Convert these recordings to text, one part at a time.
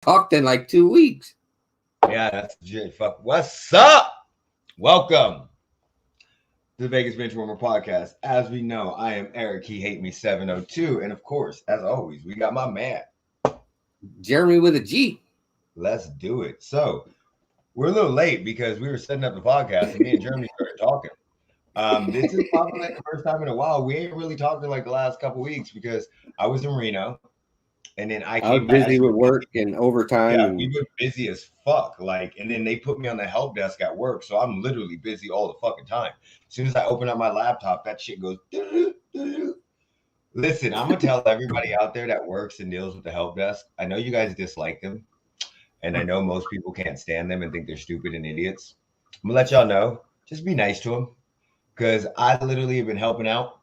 talked in like 2 weeks. Yeah, that's legit. Fuck. What's up? Welcome to the Vegas Benchwarmer podcast. As we know, I am Eric. He hate me 702, and of course, as always, we got my man Jeremy with a G. Let's do it. So we're a little late because we were setting up the podcast, and me and Jeremy started talking. This is probably like the first time in a while. We ain't really talked in like the last couple weeks because I was in Reno, and then I I was came back. busy with work and overtime. Yeah, And we were busy as fuck. Like, and then they put me on the help desk at work, so I'm literally busy all the fucking time. As soon as I open up my laptop, that shit goes. Listen, I'm gonna tell everybody out there that works and deals with the help desk. I know you guys dislike them, and I know most people can't stand them and think they're stupid and idiots. I'm gonna let y'all know. Just be nice to them, because I literally have been helping out.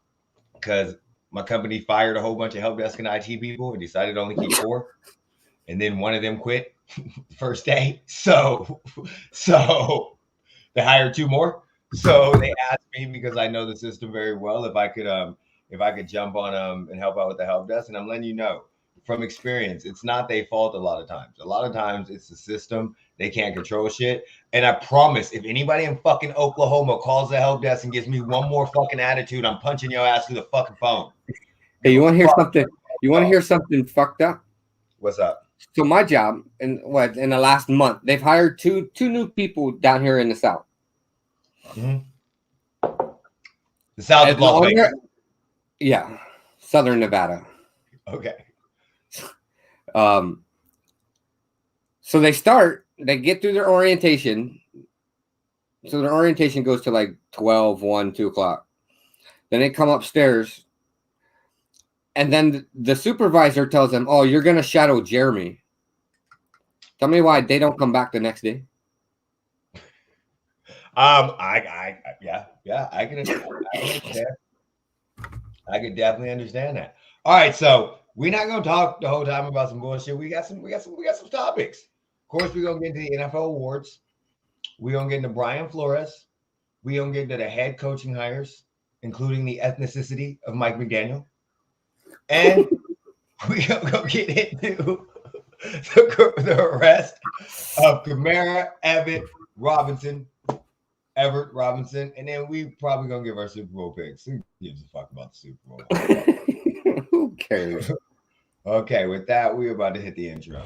Because my company fired a whole bunch of help desk and IT people and decided to only keep 4. And then one of them quit the first day. So they hired 2 more. So they asked me, because I know the system very well, if I could jump on and help out with the help desk. And I'm letting you know from experience, it's not their fault a lot of times. A lot of times it's the system. They can't control shit. And I promise, if anybody in fucking Oklahoma calls the help desk and gives me one more fucking attitude, I'm punching your ass through the fucking phone. hey, you want to hear something? You want to hear something fucked up? What's up? So my job in the last month, they've hired two new people down here in the South. Mm-hmm. The South of Las Vegas. Yeah, Southern Nevada. Okay. So they get through their orientation. So their orientation goes to like 12, 1, 2 o'clock. Then they come upstairs. And then the supervisor tells them, "Oh, you're going to shadow Jeremy." Tell me why they don't come back the next day. I can understand. I can definitely understand that. All right, so we're not gonna talk the whole time about some bullshit. We got some topics. Of course, we're gonna get into the NFL awards. We're gonna get into Brian Flores. We're gonna get into the head coaching hires, including the ethnicity of Mike McDaniel. And we're gonna go get into the rest of Kamara, Everett Robinson, and then we probably gonna give our Super Bowl picks. Who gives a fuck about the Super Bowl? Who cares? Okay, with that, we're about to hit the intro.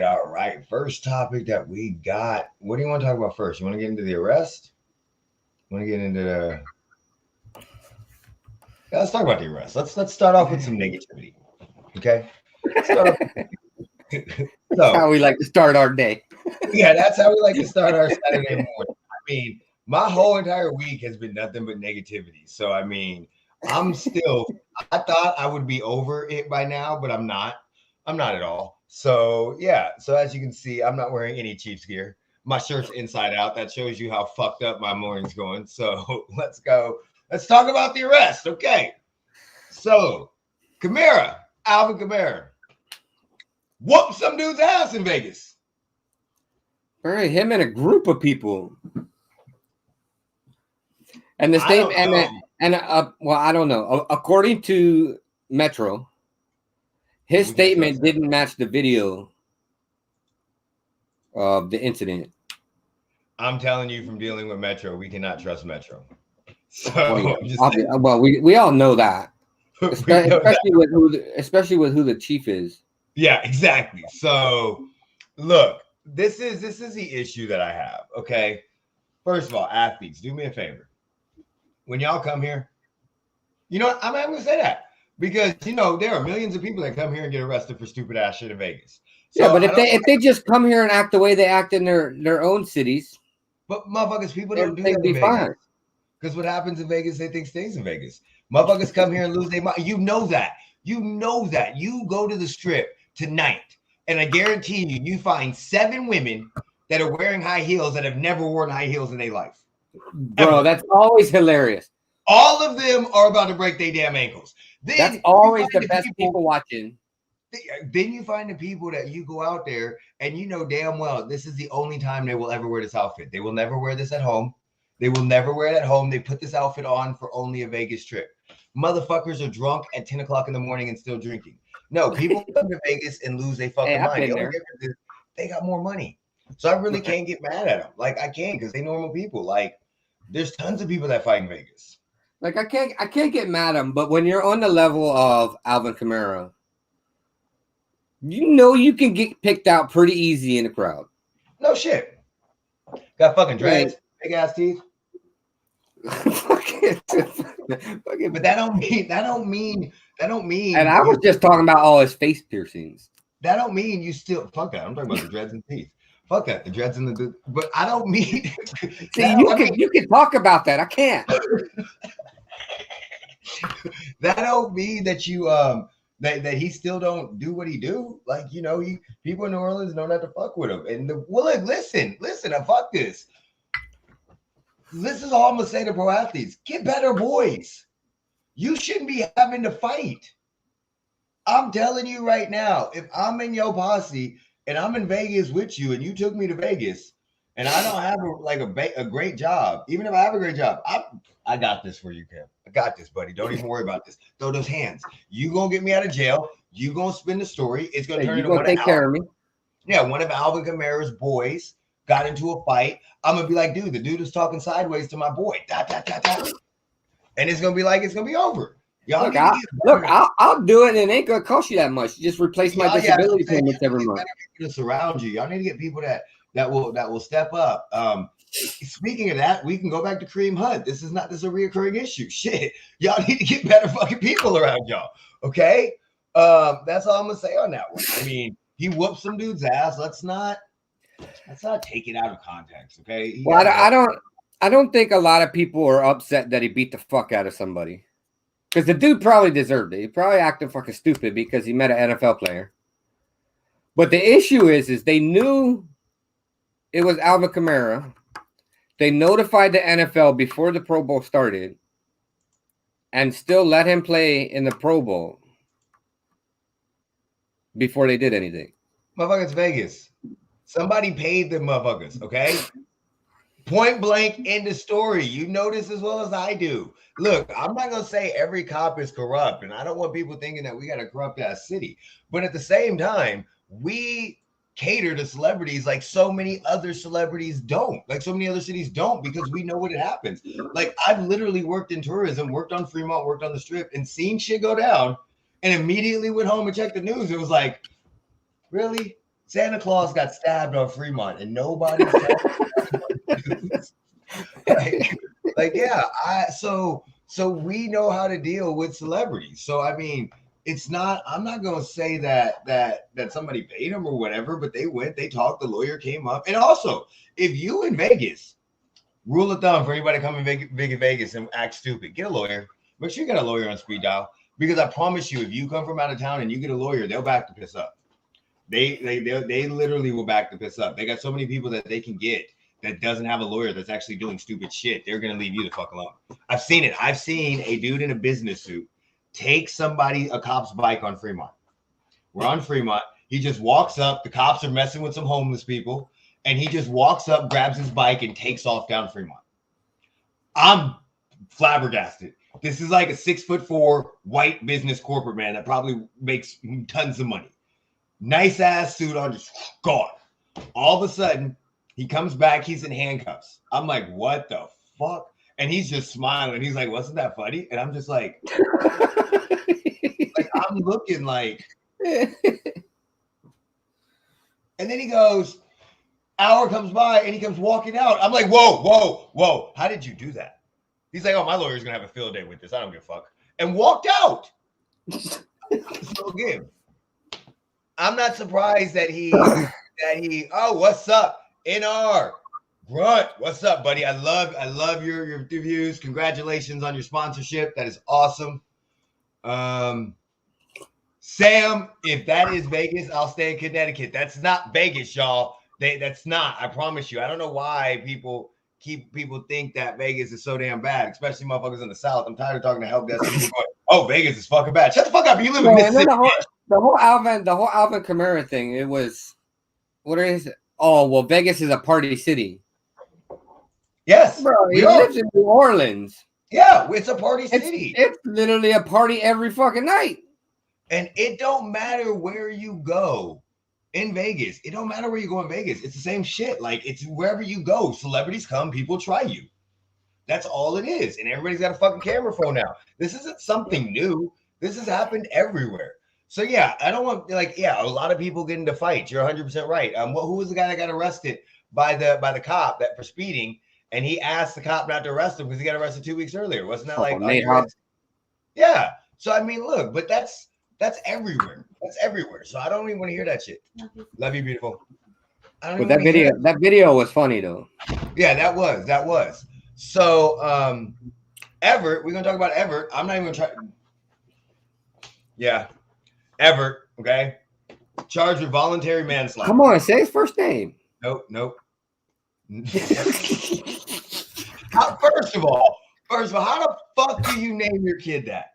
All right. First topic that we got. What do you want to talk about first? You want to get into the arrest? Want to get into the? Yeah, let's talk about the arrest. Let's start off with some negativity. Okay. That's how we like to start our day. Yeah, that's how we like to start our Saturday morning. I mean, my whole entire week has been nothing but negativity. So I mean, I thought I would be over it by now, but I'm not. I'm not at all. So yeah. So as you can see, I'm not wearing any Chiefs gear. My shirt's inside out. That shows you how fucked up my morning's going. So let's go. Let's talk about the arrest. Okay. So Alvin Kamara, whooped some dude's ass in Vegas. All right, him and a group of people. And the state well, I don't know. According to Metro, his statement didn't match the video of the incident. I'm telling you from dealing with Metro, we cannot trust Metro. So we all know that. we know that. Especially with who the chief is. Yeah, exactly. So look, this is the issue that I have. Okay. First of all, athletes, do me a favor. When y'all come here, you know what? I'm not gonna say that. Because there are millions of people that come here and get arrested for stupid ass shit in Vegas. So yeah, but if they just come here and act the way they act in their own cities, but motherfuckers, people don't do that in Vegas. Fine. Because what happens in Vegas, they think stays in Vegas. Motherfuckers come here and lose their mind. You know that. You go to the strip tonight, and I guarantee you find 7 women that are wearing high heels that have never worn high heels in their life. Bro, ever. That's always hilarious. All of them are about to break their damn ankles. That's always the best people watching. Then you find the people that you go out there and you know damn well this is the only time they will ever wear this outfit. They will never wear this at home. They will never wear it at home. They put this outfit on for only a Vegas trip. Motherfuckers are drunk at 10 o'clock in the morning and still drinking. No, people come to Vegas and lose their fucking mind. They got more money. So I really can't get mad at them. Like, I can't because they normal people. Like, there's tons of people that fight in Vegas. Like, I can't get mad at them. But when you're on the level of Alvin Kamara, you can get picked out pretty easy in the crowd. No shit. Got fucking dreads, big ass teeth. But that don't mean. And I was just talking about all his face piercings. That don't mean you still fuck that. I'm talking about the dreads and teeth. Fuck that, the dreads and the. But I don't mean. See, you can talk about that. I can't. That don't mean that you that he still don't do what he do. Like people in New Orleans know not to fuck with him. And look, listen, fuck this. This is all I'm gonna say to pro athletes. Get better, boys. You shouldn't be having to fight. I'm telling you right now, if I'm in your posse and I'm in Vegas with you and you took me to Vegas and I don't have a great job, even if I have a great job, I got this for you, Kim. I got this, buddy. Don't even worry about this. Throw those hands. You gonna get me out of jail. You gonna spin the story. It's gonna turn into take care of me. Yeah, one of Alvin Kamara's boys got into a fight. I'm gonna be like, dude, the dude is talking sideways to my boy. And it's gonna be over. Y'all I'll do it, and it ain't gonna cost you that much. Just replace my disability payments every month. To surround you, y'all need to get people that will step up. Speaking of that, we can go back to Kareem Hunt. This is a reoccurring issue. Shit, y'all need to get better fucking people around y'all. Okay, that's all I'm gonna say on that one. I mean, he whooped some dude's ass. Let's not take it out of context. Okay. Well, I don't think a lot of people are upset that he beat the fuck out of somebody. Because the dude probably deserved it. He probably acted fucking stupid because he met an NFL player. But the issue is they knew it was Alvin Kamara. They notified the NFL before the Pro Bowl started and still let him play in the Pro Bowl before they did anything. Motherfuckers, Vegas. Somebody paid them motherfuckers, okay? Point blank, end of story. You know this as well as I do. Look, I'm not going to say every cop is corrupt, and I don't want people thinking that we got a corrupt-ass city. But at the same time, we cater to celebrities like so many other celebrities don't. Like so many other cities don't because we know what it happens. Like I've literally worked in tourism, worked on Fremont, worked on the Strip, and seen shit go down, and immediately went home and checked the news. It was like, really? Santa Claus got stabbed on Fremont, and nobody's So we know how to deal with celebrities. So I mean, I'm not gonna say that somebody paid them or whatever, but they went, they talked, the lawyer came up. And also, if you in Vegas, rule of thumb for anybody coming to Vegas and act stupid, get a lawyer. Make sure you get a lawyer on speed dial, because I promise you, if you come from out of town and you get a lawyer, they'll back the piss up. They literally will back the piss up. They got so many people that they can get that doesn't have a lawyer that's actually doing stupid shit. They're going to leave you the fuck alone. I've seen it. I've seen a dude in a business suit take a cop's bike on Fremont. We're on Fremont. He just walks up. The cops are messing with some homeless people. And he just walks up, grabs his bike, and takes off down Fremont. I'm flabbergasted. This is like a 6'4" white business corporate man that probably makes tons of money. Nice ass suit on, just gone. All of a sudden, He comes back. He's in handcuffs. I'm like, what the fuck? And he's just smiling. He's like, wasn't that funny? And I'm just like I'm looking like. And then he goes, hour comes by and he comes walking out. I'm like, whoa. How did you do that? He's like, oh, my lawyer's going to have a field day with this. I don't give a fuck. And walked out. So again, I'm not surprised that he, oh, what's up? NR, Grunt, what's up, buddy? I love your reviews. Congratulations on your sponsorship. That is awesome. Sam, if that is Vegas, I'll stay in Connecticut. That's not Vegas, y'all. That's not. I promise you. I don't know why people think that Vegas is so damn bad, especially motherfuckers in the South. I'm tired of talking to help desk people going, "Oh, Vegas is fucking bad." Shut the fuck up. You live in Mississippi. The whole Alvin Kamara thing. It was, what is it? Oh, well, Vegas is a party city. Yes, bro. He lives in New Orleans. Yeah, it's a party city. It's literally a party every fucking night. And it don't matter where you go in Vegas. It don't matter where you go in Vegas. It's the same shit. Like, it's wherever you go. Celebrities come, people try you. That's all it is. And everybody's got a fucking camera phone now. This isn't something new. This has happened everywhere. So, yeah, I don't want, like, yeah, a lot of people get into fights. You're 100% right. Who was the guy that got arrested by the cop that for speeding? And he asked the cop not to arrest him because he got arrested 2 weeks earlier. Wasn't that like, yeah. So, I mean, look, but that's everywhere. That's everywhere. So I don't even want to hear that shit. Love you, beautiful. But that video was funny though. Yeah, that was. So Everett, we're gonna talk about Everett. I'm not even gonna try. Yeah, Everett. Okay, charged with voluntary manslaughter. Come on, say his first name. Nope. First of all, how the fuck do you name your kid that?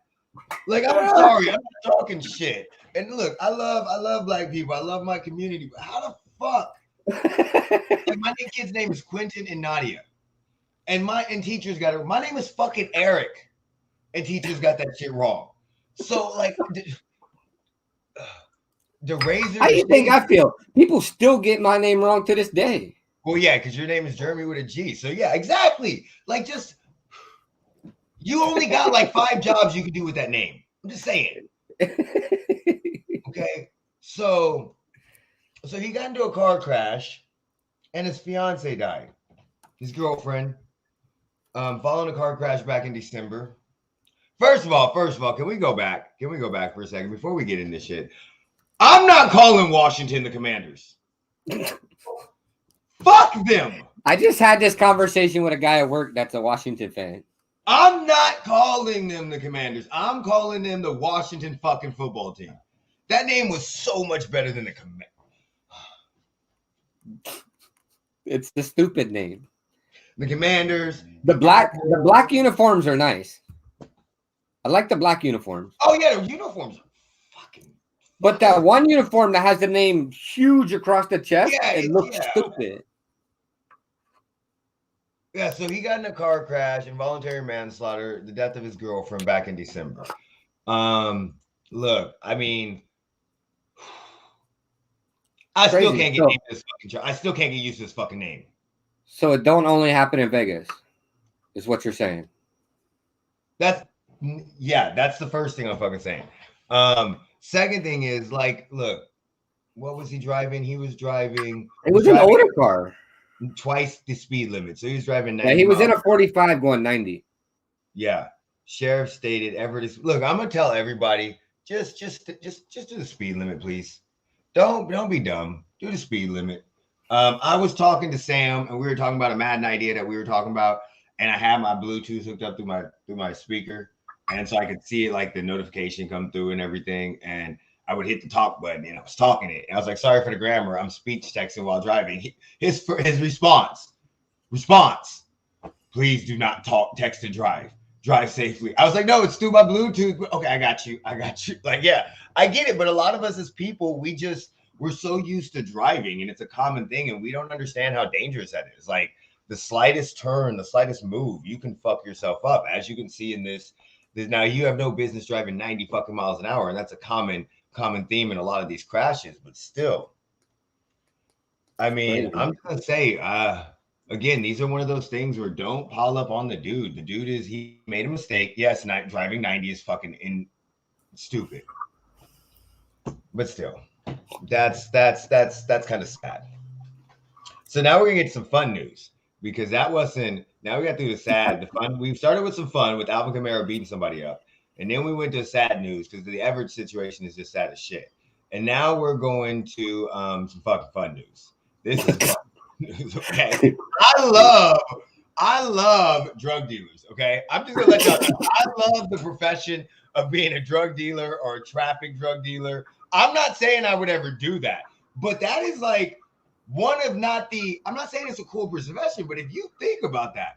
Like, I'm sorry, I'm not talking shit. And look, I love black people. I love my community. But how the fuck? Like, my kid's name is Quentin and Nadia. And teachers got it. My name is fucking Eric. And teachers got that shit wrong. So, like, the razor. How do you think I feel? People still get my name wrong to this day. Well, yeah, because your name is Jeremy with a G. So, yeah, exactly. Like, just... You only got like 5 jobs you can do with that name. I'm just saying. Okay. So he got into a car crash and his fiance died. His girlfriend. Following a car crash back in December. First of all, can we go back? Can we go back for a second before we get into this shit? I'm not calling Washington the Commanders. Fuck them. I just had this conversation with a guy at work that's a Washington fan. I'm not calling them the Commanders. I'm calling them the Washington fucking football team. That name was so much better than the Commanders. It's the stupid name. The Commanders. The black uniforms are nice. I like the black uniforms. Oh yeah, the uniforms are fucking. But that one uniform that has the name huge across the chest, it looks stupid. Yeah, so he got in a car crash, involuntary manslaughter, the death of his girlfriend back in December. Look, I mean, I still can't get used to this fucking name. So it don't only happen in Vegas, is what you're saying. That's the first thing I'm fucking saying. Second thing is, like, look, what was he driving? He was driving. It was an older car. Twice the speed limit. So he was driving 90. Yeah, he was in a 45 going 90. Yeah. Sheriff stated Everett is. Look, I'm gonna tell everybody, just do the speed limit, please. Don't be dumb. Do the speed limit. I was talking to Sam and we were talking about a Madden idea that we were talking about, and I had my Bluetooth hooked up through my speaker, and so I could see it, like the notification come through and everything, and I would hit the talk button and I was talking it. And I was like, sorry for the grammar. I'm speech texting while driving. His response, please do not text and drive. Drive safely. I was like, no, it's through my Bluetooth. Okay, I got you. Like, yeah, I get it. But a lot of us as people, we're so used to driving and it's a common thing. And we don't understand how dangerous that is. Like the slightest turn, the slightest move, you can fuck yourself up. As you can see in this now, you have no business driving 90 fucking miles an hour. And that's a common theme in a lot of these crashes, but still, I mean, Crazy. I'm just gonna say, again, these are one of those things where don't pile up on the dude. The dude he made a mistake. Yes, driving 90 is fucking stupid, but still, that's kind of sad. So now we're gonna get some fun news because that wasn't. Now we got through the sad, the fun. We started with some fun with Alvin Kamara beating somebody up, and then we went to sad news because the Everett situation is just sad as shit. And now we're going to some fucking fun news. This is fun news, okay? I love drug dealers. Okay, I'm just gonna let y'all know. I love the profession of being a drug dealer or a traffic drug dealer. I'm not saying I would ever do that, but that is like one of not the. I'm not saying it's a cool profession, but if you think about that,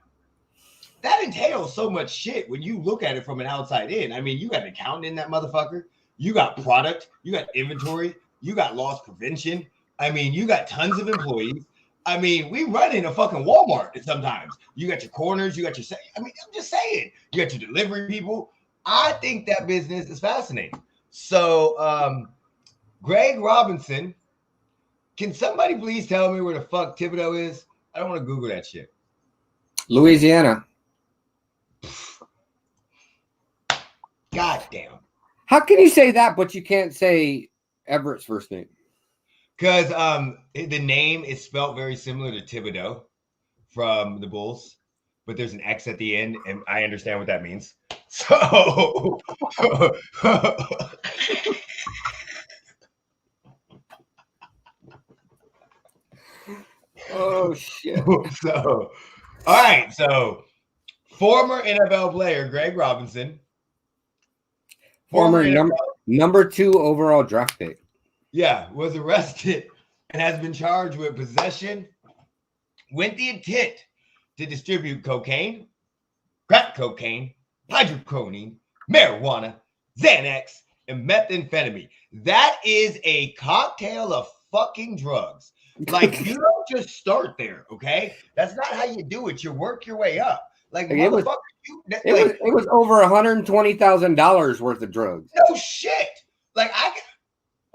that entails so much shit when you look at it from an outside in. I mean, you got an accountant in that motherfucker. You got product. You got inventory. You got loss prevention. I mean, you got tons of employees. I mean, we run in a fucking Walmart sometimes. You got your corners. You got your. I mean, I'm just saying. You got your delivery people. I think that business is fascinating. So, Greg Robinson, can somebody please tell me where the fuck Thibodeau is? I don't want to Google that shit. Louisiana. God damn. How can you say that, but you can't say Everett's first name? Because the name is spelled very similar to Thibodeau from the Bulls, but there's an X at the end, and I understand what that means. So, oh shit! So, all right. So, former NFL player Greg Robinson, former number 2 overall draft pick. Yeah, was arrested and has been charged with possession with the intent to distribute cocaine, crack cocaine, hydrocodone, marijuana, Xanax, and methamphetamine. That is a cocktail of fucking drugs. Like, you don't just start there, okay? That's not how you do it. You work your way up. Like, motherfucker, it was over $120,000 worth of drugs. No shit. Like,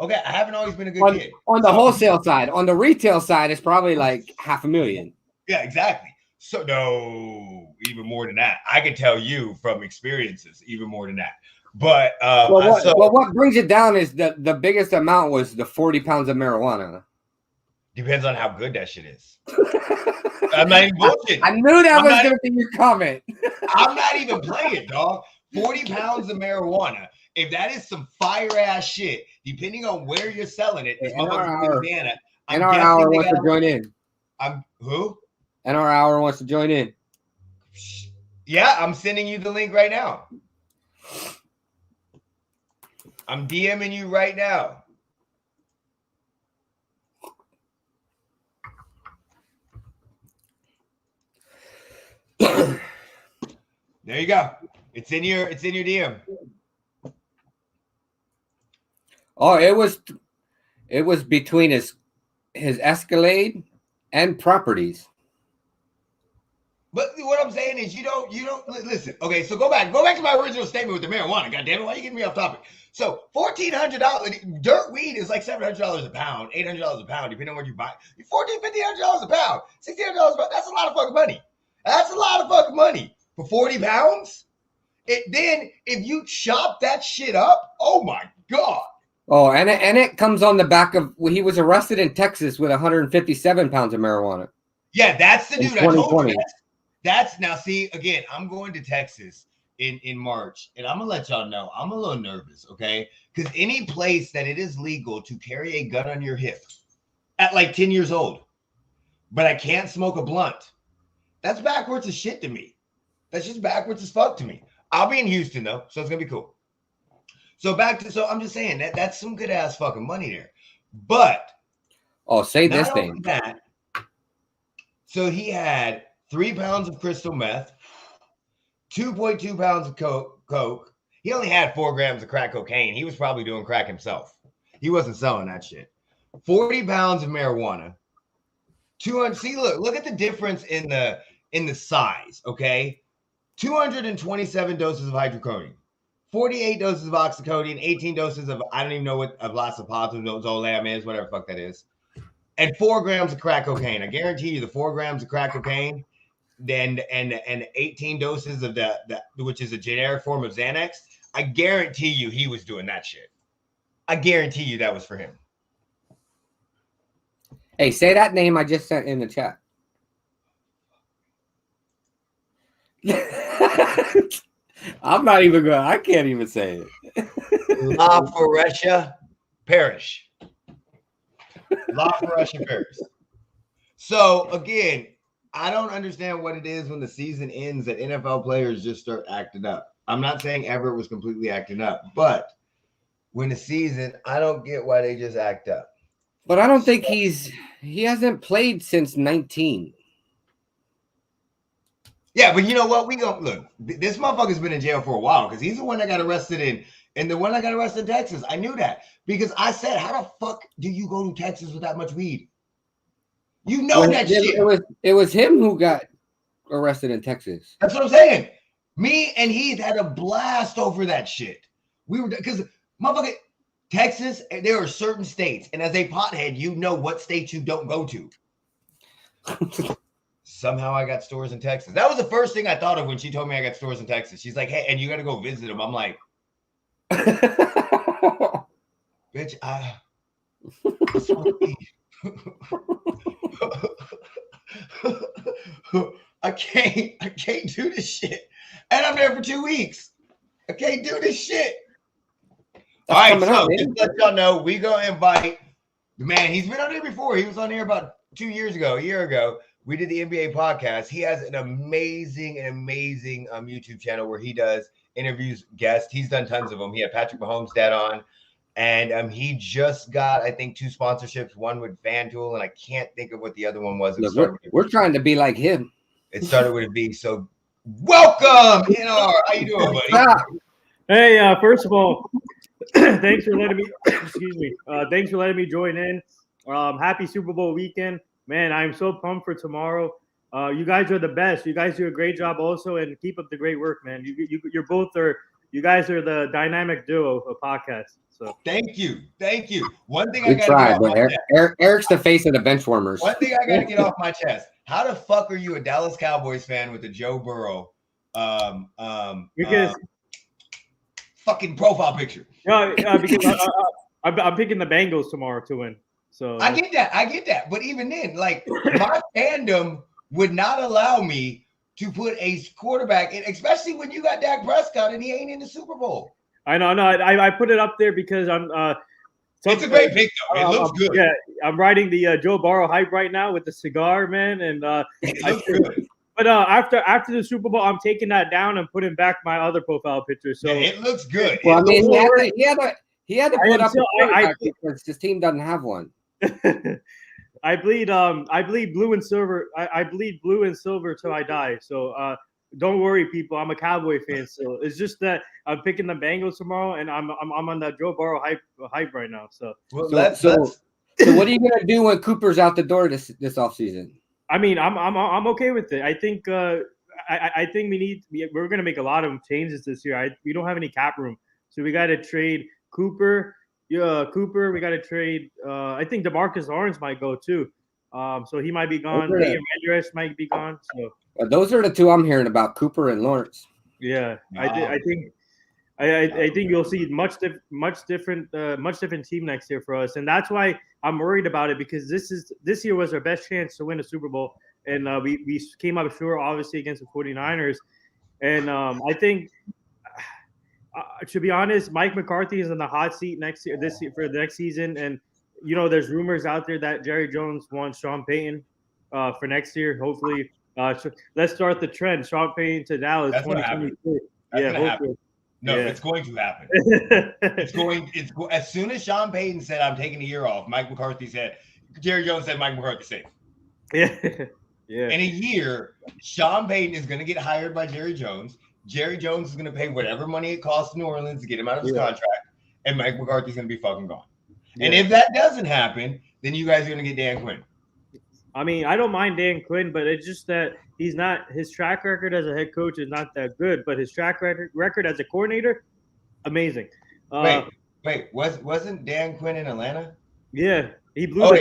okay, I haven't always been a good kid. On the wholesale side. On the retail side, it's probably like $500,000. Yeah, exactly. So, no, even more than that. I can tell you from experiences, even more than that. But what brings it down is the biggest amount was the 40 pounds of marijuana. Depends on how good that shit is. I'm not even bullshit. I knew that was going to be your comment. I'm not even playing, dog. 40 pounds of marijuana. If that is some fire ass shit, depending on where you're selling it, NR Hour wants to join in. Who? NR Hour wants to join in. Yeah, I'm sending you the link right now. I'm DMing you right now. There you go. It's in your DM. Oh, it was between his Escalade and properties. But what I'm saying is you don't listen. Okay, so go back to my original statement with the marijuana. God damn it, why are you getting me off topic? So $1,400 dirt weed is like $700 a pound, $800 a pound, depending on what you buy. $1,400-$1,500 a pound, $1,600 a pound. That's a lot of fucking money. That's a lot of fucking money for 40 pounds. Then if you chop that shit up, oh my god. Oh, and it comes on the back of he was arrested in Texas with 157 pounds of marijuana. Yeah, that's the dude I told you. That's now. See, again, I'm going to Texas in March, and I'm gonna let y'all know I'm a little nervous, okay? Because any place that it is legal to carry a gun on your hip at like 10 years old, but I can't smoke a blunt. That's backwards as shit to me. That's just backwards as fuck to me. I'll be in Houston though, so it's gonna be cool. So I'm just saying that's some good ass fucking money there. But say this thing. So he had 3 pounds of crystal meth, 2.2 pounds of coke. He only had 4 grams of crack cocaine. He was probably doing crack himself. He wasn't selling that shit. 40 pounds of marijuana. 200. See, look at the difference in the size. Okay, 227 doses of hydrocodone, 48 doses of oxycodone, 18 doses of I don't even know what a loxapazole is, whatever the fuck that is, and 4 grams of crack cocaine. I guarantee you the 4 grams of crack cocaine, then and 18 doses of the which is a generic form of Xanax. I guarantee you he was doing that shit. I guarantee you that was for him. Hey, say that name I just sent in the chat. I'm not even going. I can't even say it. La Foresha Parish. La Foresha Parish. So again, I don't understand what it is when the season ends that NFL players just start acting up. I'm not saying Everett was completely acting up, but when the season, I don't get why they just act up. But I don't think he hasn't played since 19. Yeah, but you know what? We go look. This motherfucker's been in jail for a while because he's the one that got arrested and the one that got arrested in Texas. I knew that because I said, "How the fuck do you go to Texas with that much weed?" You know that shit. It was him who got arrested in Texas. That's what I'm saying. Me and Heath had a blast over that shit. We were because motherfucker Texas. There are certain states, and as a pothead, you know what states you don't go to. Somehow I got stores in Texas. That was the first thing I thought of when she told me I got stores in Texas. She's like, "Hey, and you got to go visit them." I'm like, "Bitch, I can't do this shit." And I'm there for 2 weeks. I can't do this shit. All right, so just let y'all know, we gonna invite the man. He's been on here before. He was on here about a year ago. We did the NBA podcast. He has an amazing YouTube channel where he does interviews guests. He's done tons of them. He had Patrick Mahomes' dad on, and he just got, I think, 2 sponsorships. One with FanDuel, and I can't think of what the other one was. Look, we're trying to be like him. It started with a B. So, welcome, NR. How you doing, buddy? Hey, first of all, thanks for letting me. Excuse me. Thanks for letting me join in. Happy Super Bowl weekend. Man, I'm so pumped for tomorrow. You guys are the best. You guys do a great job also, and keep up the great work, man. You guys are the dynamic duo of podcasts. So thank you. One thing I got to get off Eric's the face of the Benchwarmers. One thing I got to get off my chest. How the fuck are you a Dallas Cowboys fan with a Joe Burrow because fucking profile picture? No, because I'm picking the Bengals tomorrow to win. So I get that. But even then, like, my fandom would not allow me to put a quarterback in, especially when you got Dak Prescott and he ain't in the Super Bowl. I know. No, I put it up there because I'm. It's a great pick, though. It looks good. Yeah, I'm riding the Joe Burrow hype right now with the cigar, man, and it looks good. But after the Super Bowl, I'm taking that down and putting back my other profile picture. So yeah, it looks good. Well, I mean, he had to put up a because his team doesn't have one. I bleed blue and silver. I bleed blue and silver till I die. So don't worry, people. I'm a Cowboy fan still. It's just that I'm picking the Bengals tomorrow, and I'm on that Joe Burrow hype right now. So so what are you gonna do when Cooper's out the door this offseason? I mean, I'm okay with it. I think I think we're gonna make a lot of changes this year. We don't have any cap room, so we got to trade Cooper. Yeah, Cooper. We got to trade. I think DeMarcus Lawrence might go too. So he might be gone. Andrews might be gone. So those are the two I'm hearing about, Cooper and Lawrence. Yeah, wow. I think you'll see much different team next year for us, and that's why I'm worried about it, because this year was our best chance to win a Super Bowl, and we came up short, obviously, against the 49ers, and I think. To be honest, Mike McCarthy is in the hot seat for the next season, and there's rumors out there that Jerry Jones wants Sean Payton for next year. Hopefully, so let's start the trend. Sean Payton to Dallas. That's 2022. Yeah, hopefully. No, yeah. It's going to happen. It's as soon as Sean Payton said, "I'm taking a year off," Mike McCarthy said, Jerry Jones said, Mike McCarthy said. Yeah. Yeah. In a year, Sean Payton is going to get hired by Jerry Jones. Jerry Jones is going to pay whatever money it costs New Orleans to get him out of his contract, and Mike McCarthy's going to be fucking gone. Yeah. And if that doesn't happen, then you guys are going to get Dan Quinn. I mean, I don't mind Dan Quinn, but it's just that his track record as a head coach is not that good, but his track record as a coordinator, amazing. Wait, wasn't Dan Quinn in Atlanta? Yeah, He blew. Oh,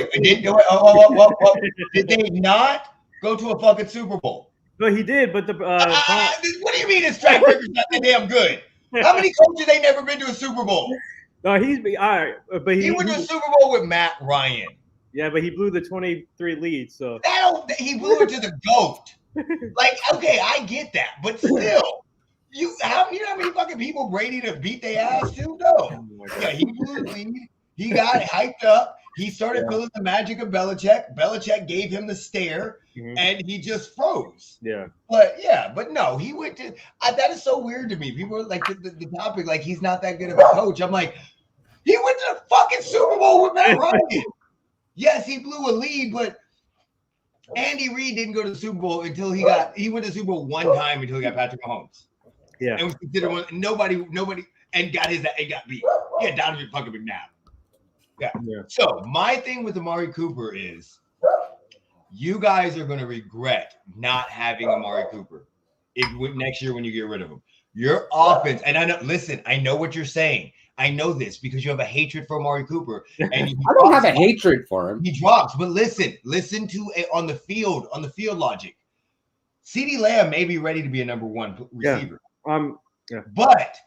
did they not go to a fucking Super Bowl? No, he did, but the what do you mean his track record's not that damn good? How many coaches ain't never been to a Super Bowl? No, he's all right, but he went to a Super Bowl with Matt Ryan. Yeah, but he blew the 23 lead, so he blew it to the GOAT. Like, okay, I get that, but still, you know how many fucking people Brady to beat their ass to? No. Oh Yeah, he blew the lead. He got hyped up. He started feeling the magic of Belichick. Belichick gave him the stare, and he just froze. Yeah. But no, he went to. That is so weird to me. People are like the topic, like he's not that good of a coach. I'm like, he went to the fucking Super Bowl with Matt Ryan. Yes, he blew a lead, but Andy Reid didn't go to the Super Bowl until he went to the Super Bowl one time until he got Patrick Mahomes. Yeah. And was considered one. Nobody, and got beat. Yeah, Donovan fucking McNabb. Yeah. So my thing with Amari Cooper is you guys are going to regret not having Amari Cooper next year when you get rid of him. Your offense, and I know what you're saying. I know this because you have a hatred for Amari Cooper. And I don't have a hatred for him. He drops, but listen to on the field logic. CeeDee Lamb may be ready to be a number one receiver. Yeah. But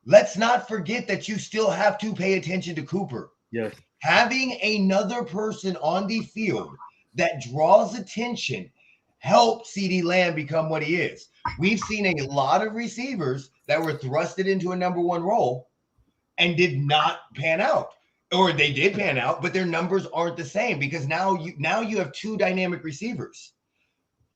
let's not forget that you still have to pay attention to Cooper. Yes. Having another person on the field that draws attention helped CeeDee Lamb become what he is. We've seen a lot of receivers that were thrusted into a number one role and did not pan out, or they did pan out, but their numbers aren't the same because now you have two dynamic receivers.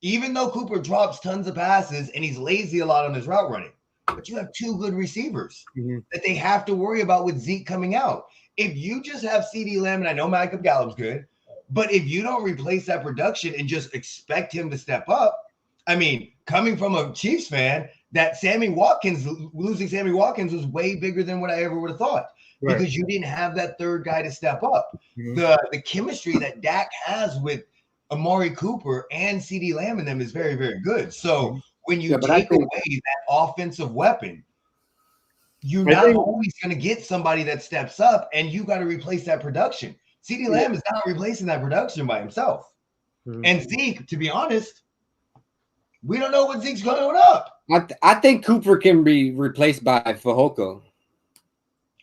Even though Cooper drops tons of passes and he's lazy a lot on his route running, but you have two good receivers that they have to worry about with Zeke coming out. If you just have CeeDee Lamb, and I know Michael Gallup's good, but if you don't replace that production and just expect him to step up, I mean, coming from a Chiefs fan, that losing Sammy Watkins was way bigger than what I ever would have thought because you didn't have that third guy to step up. The chemistry that Dak has with Amari Cooper and CeeDee Lamb in them is very, very good. So when you take away that offensive weapon, you're not always going to get somebody that steps up, and you got to replace that production. CeeDee Lamb is not replacing that production by himself. And Zeke, to be honest, we don't know what Zeke's going up. I think Cooper can be replaced by Fehoko.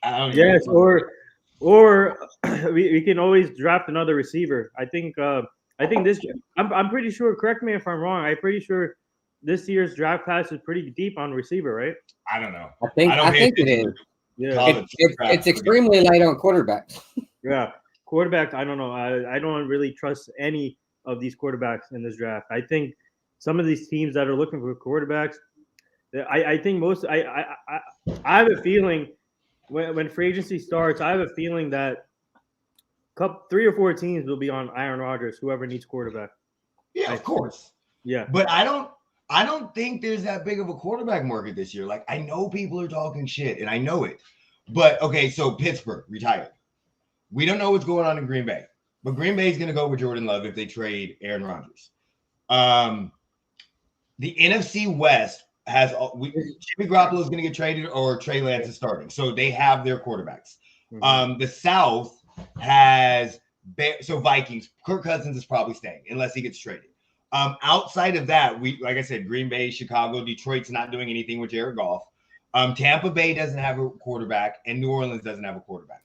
Yes, or we can always draft another receiver. I think this. I'm pretty sure. Correct me if I'm wrong. I'm pretty sure this year's draft class is pretty deep on receiver, right? I don't know. I think it is. Yeah, it's extremely light on quarterbacks. Yeah, quarterbacks. I don't know. I don't really trust any of these quarterbacks in this draft. I think some of these teams that are looking for quarterbacks, I think most. I have a feeling when free agency starts, I have a feeling that 3 or 4 teams will be on Aaron Rodgers, whoever needs quarterback. Yeah, of course. Yeah, but I don't think there's that big of a quarterback market this year. Like, I know people are talking shit, and I know it. But, okay, so Pittsburgh retired. We don't know what's going on in Green Bay. But Green Bay is going to go with Jordan Love if they trade Aaron Rodgers. The NFC West has Jimmy Garoppolo is going to get traded, or Trey Lance is starting. So they have their quarterbacks. The South has Vikings. Kirk Cousins is probably staying unless he gets traded. Outside of that, like I said, Green Bay, Chicago, Detroit's not doing anything with Jared Goff. Tampa Bay doesn't have a quarterback, and New Orleans doesn't have a quarterback.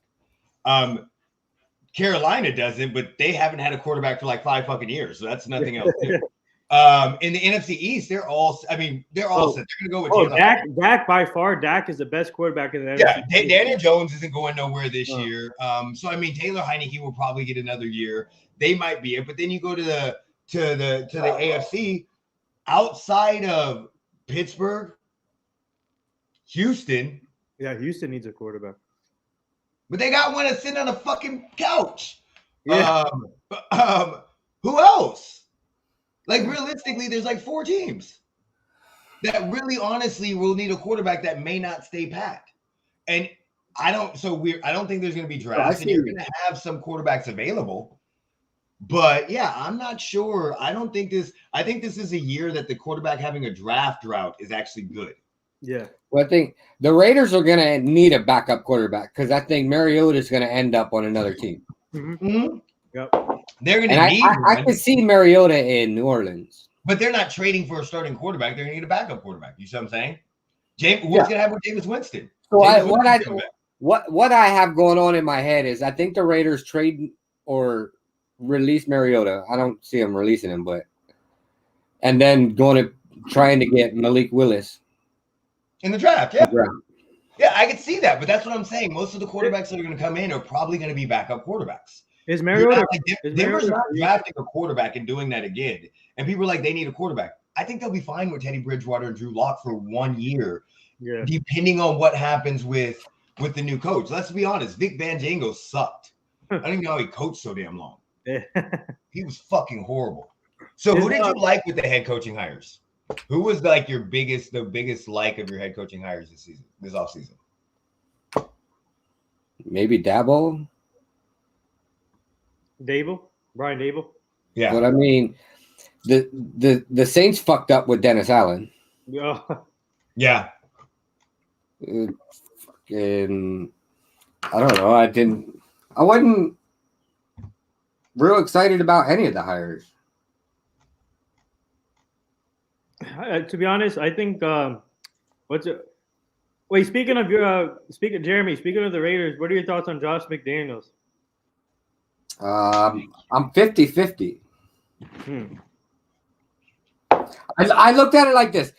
Carolina doesn't, but they haven't had a quarterback for like 5 fucking years, so that's nothing else. In the NFC East, they're all set. They're going to go with Dak. By far, Dak is the best quarterback in the NFC. Yeah, Daniel Jones isn't going nowhere this year. So Taylor Heineke will probably get another year. They might be it, but then you go to the AFC, outside of Pittsburgh, Houston. Yeah, Houston needs a quarterback. But they got one that's sitting on a fucking couch. Yeah. Who else? Like, realistically, there's like 4 teams that really honestly will need a quarterback that may not stay pat. And I don't think there's going to be drafts, and you're going to have some quarterbacks available. But yeah, I'm not sure. I think this is a year that the quarterback having a draft drought is actually good. Yeah. Well, I think the Raiders are going to need a backup quarterback because I think Mariota is going to end up on another team. Yep. They're going to And need I can see Mariota in New Orleans. but they're not trading for a starting quarterback. They're going to need a backup quarterback. You see what I'm saying? What's going to happen with Jameis Winston? So Jameis what I have going on in my head is I think the Raiders trade or release Mariota. I don't see them releasing him, and then trying to get Malik Willis in the draft. Yeah. Yeah, I can see that, but that's what I'm saying. Most of the quarterbacks that are going to come in are probably going to be backup quarterbacks. Is Mariota? Denver's not drafting a quarterback and doing that again. And people are like, they need a quarterback. I think they'll be fine with Teddy Bridgewater and Drew Lock for 1 year, depending on what happens with the new coach. Let's be honest, Vic Fangio sucked. I don't even know how he coached so damn long. He was fucking horrible. So who did you like with the head coaching hires? Who was like the biggest like of your head coaching hires this offseason? Maybe Dabo. Brian Dable. Yeah. But I mean, the Saints fucked up with Dennis Allen. Yeah. And I don't know. I wasn't real excited about any of the hires. To be honest, I think Jeremy, speaking of the Raiders, what are your thoughts on Josh McDaniels? I'm 50-50. I looked at it like this.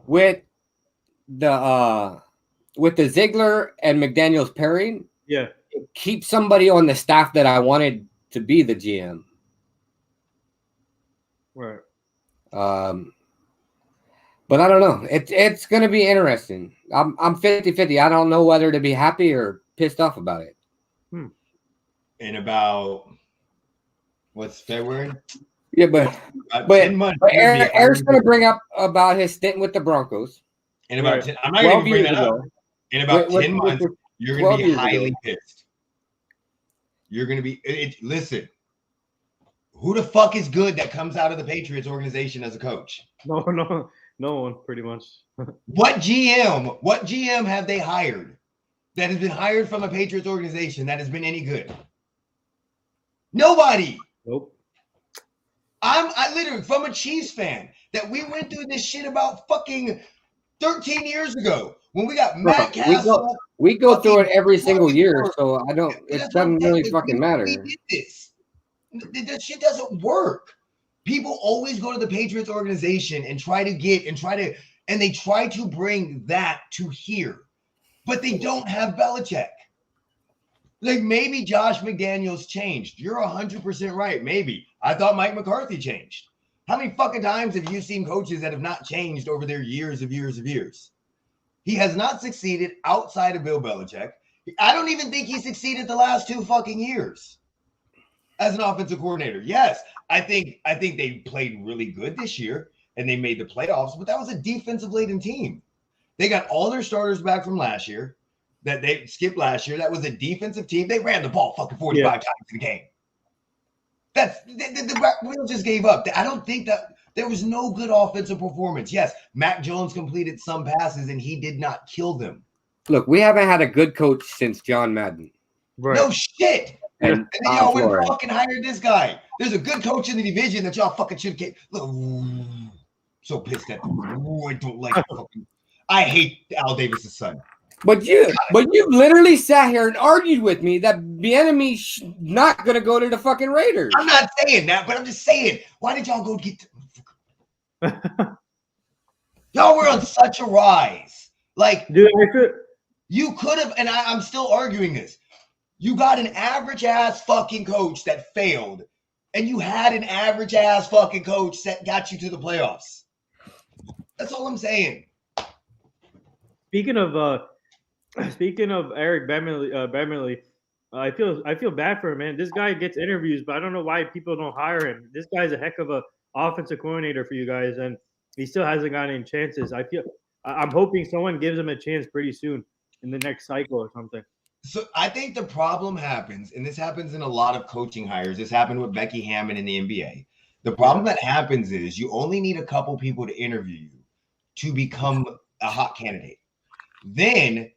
With the Ziegler and McDaniels pairing, keep somebody on the staff that I wanted to be the GM. Right. But I don't know. It's going to be interesting. I'm 50-50. I don't know whether to be happy or pissed off about it. In about what's February? Yeah, but 10 months. But Eric's going to bring up about his stint with the Broncos. In about 10, I'm not going to bring that up. In about 10 months, you're going to be highly pissed. You're going to be listen. Who the fuck is good that comes out of the Patriots organization as a coach? No one, pretty much. What GM have they hired that has been hired from a Patriots organization that has been any good? Nobody. Nope. I literally, from a Chiefs fan, that we went through this shit about fucking 13 years ago when we got Matt Castle. We go through it every single year, so it doesn't really fucking matter. We did this. That shit doesn't work. People always go to the Patriots organization and try to bring that to here, but they don't have Belichick. Like maybe Josh McDaniels changed. You're 100% right. Maybe. I thought Mike McCarthy changed. How many fucking times have you seen coaches that have not changed over their years? He has not succeeded outside of Bill Belichick. I don't even think he succeeded the last 2 fucking years as an offensive coordinator. Yes, I think they played really good this year and they made the playoffs, but that was a defensive-laden team. They got all their starters back from last year that they skipped last year. That was a defensive team. They ran the ball fucking 45 times in the game. The Wheels just gave up. I don't think that there was no good offensive performance. Yes, Mac Jones completed some passes and he did not kill them. Look, we haven't had a good coach since John Madden. Right. No shit. And then y'all went and fucking hired this guy. There's a good coach in the division that y'all fucking should get. So pissed at them. I don't like fucking. I hate Al Davis' son. But you literally sat here and argued with me that Bieniemy's not going to go to the fucking Raiders. I'm not saying that, but I'm just saying, why did y'all go get? Y'all were on such a rise. Like, dude, you could have, and I'm still arguing this. You got an average ass fucking coach that failed, and you had an average ass fucking coach that got you to the playoffs. That's all I'm saying. Speaking of Eric Beverly, I feel bad for him, man. This guy gets interviews, but I don't know why people don't hire him. This guy's a heck of a offensive coordinator for you guys, and he still hasn't gotten any chances. I'm hoping someone gives him a chance pretty soon in the next cycle or something. So I think the problem happens, and this happens in a lot of coaching hires. This happened with Becky Hammon in the NBA. The problem that happens is you only need a couple people to interview you to become a hot candidate. Then,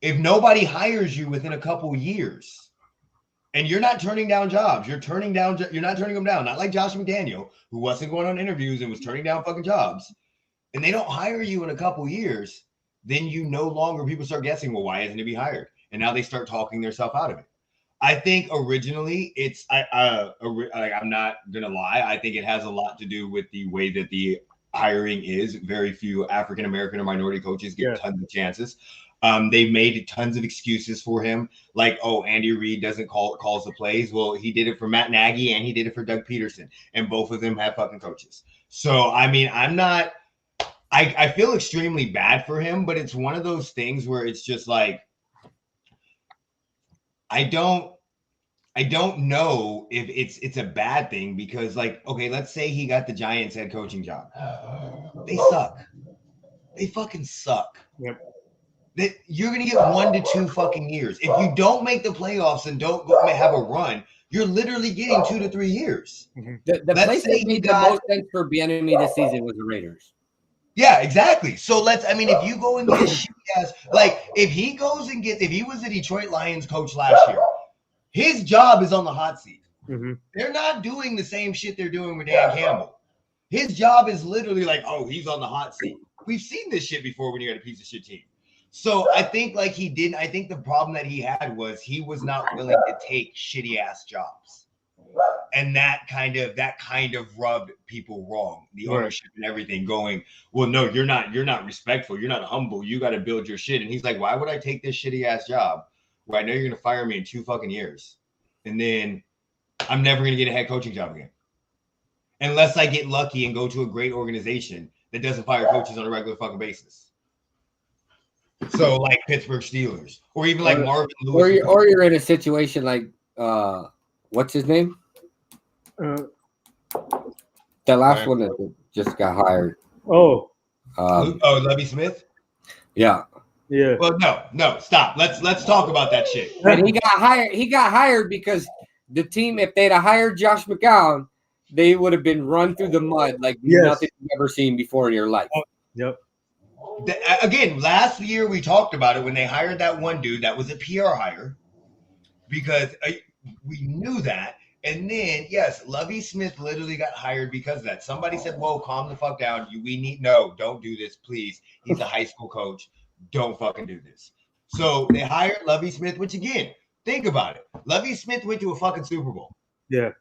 if nobody hires you within a couple years, And you're not turning down jobs. You're not turning them down. Not like Josh McDaniel, who wasn't going on interviews and was turning down fucking jobs. And they don't hire you in a couple years, then you no longer, people start guessing, well, why isn't he be hired? And now they start talking themselves out of it. I think originally I'm not going to lie. I think it has a lot to do with the way that the hiring is. Very few African-American or minority coaches get tons of chances. They've made tons of excuses for him. Like, oh, Andy Reid doesn't calls the plays. Well, he did it for Matt Nagy and he did it for Doug Peterson. And both of them have fucking coaches. So, I mean, I feel extremely bad for him, but it's one of those things where it's just like, I don't know if it's a bad thing because, like, okay, let's say he got the Giants head coaching job. They suck. They fucking suck. Yep. You're gonna get 1 to 2 fucking years. If you don't make the playoffs and don't go have a run, you're literally getting 2 to 3 years. Mm-hmm. The place that made the most sense for Bieniemy this season was the Raiders. Yeah, exactly. So if you go and get shitty ass, like if he was the Detroit Lions coach last year, his job is on the hot seat. Mm-hmm. They're not doing the same shit they're doing with Dan Campbell. His job is literally like, oh, he's on the hot seat. We've seen this shit before when you got a piece of shit team. So I think I think the problem that he had was he was not willing to take shitty ass jobs. And that kind of rubbed people wrong, the ownership and everything, going, well, no, you're not respectful, you're not humble, you got to build your shit. And he's like, why would I take this shitty ass job where I know you're gonna fire me in 2 fucking years, and then I'm never gonna get a head coaching job again, unless I get lucky and go to a great organization that doesn't fire coaches on a regular fucking basis. So like Pittsburgh Steelers, or even like Marvin Lewis, or you're in a situation like what's his name? The last one that just got hired. Lovie Smith. Yeah. Yeah. Well, no, stop. Let's talk about that shit. And he got hired because the team, if they'd have hired Josh McCown, they would have been run through the mud like nothing you've ever seen before in your life. Yep. Again, last year we talked about it when they hired that one dude that was a PR hire because we knew that. And then, yes, Lovie Smith literally got hired because of that. Somebody said, whoa, calm the fuck down. Don't do this, please. He's a high school coach. Don't fucking do this. So they hired Lovie Smith, which again, think about it. Lovie Smith went to a fucking Super Bowl. Yeah.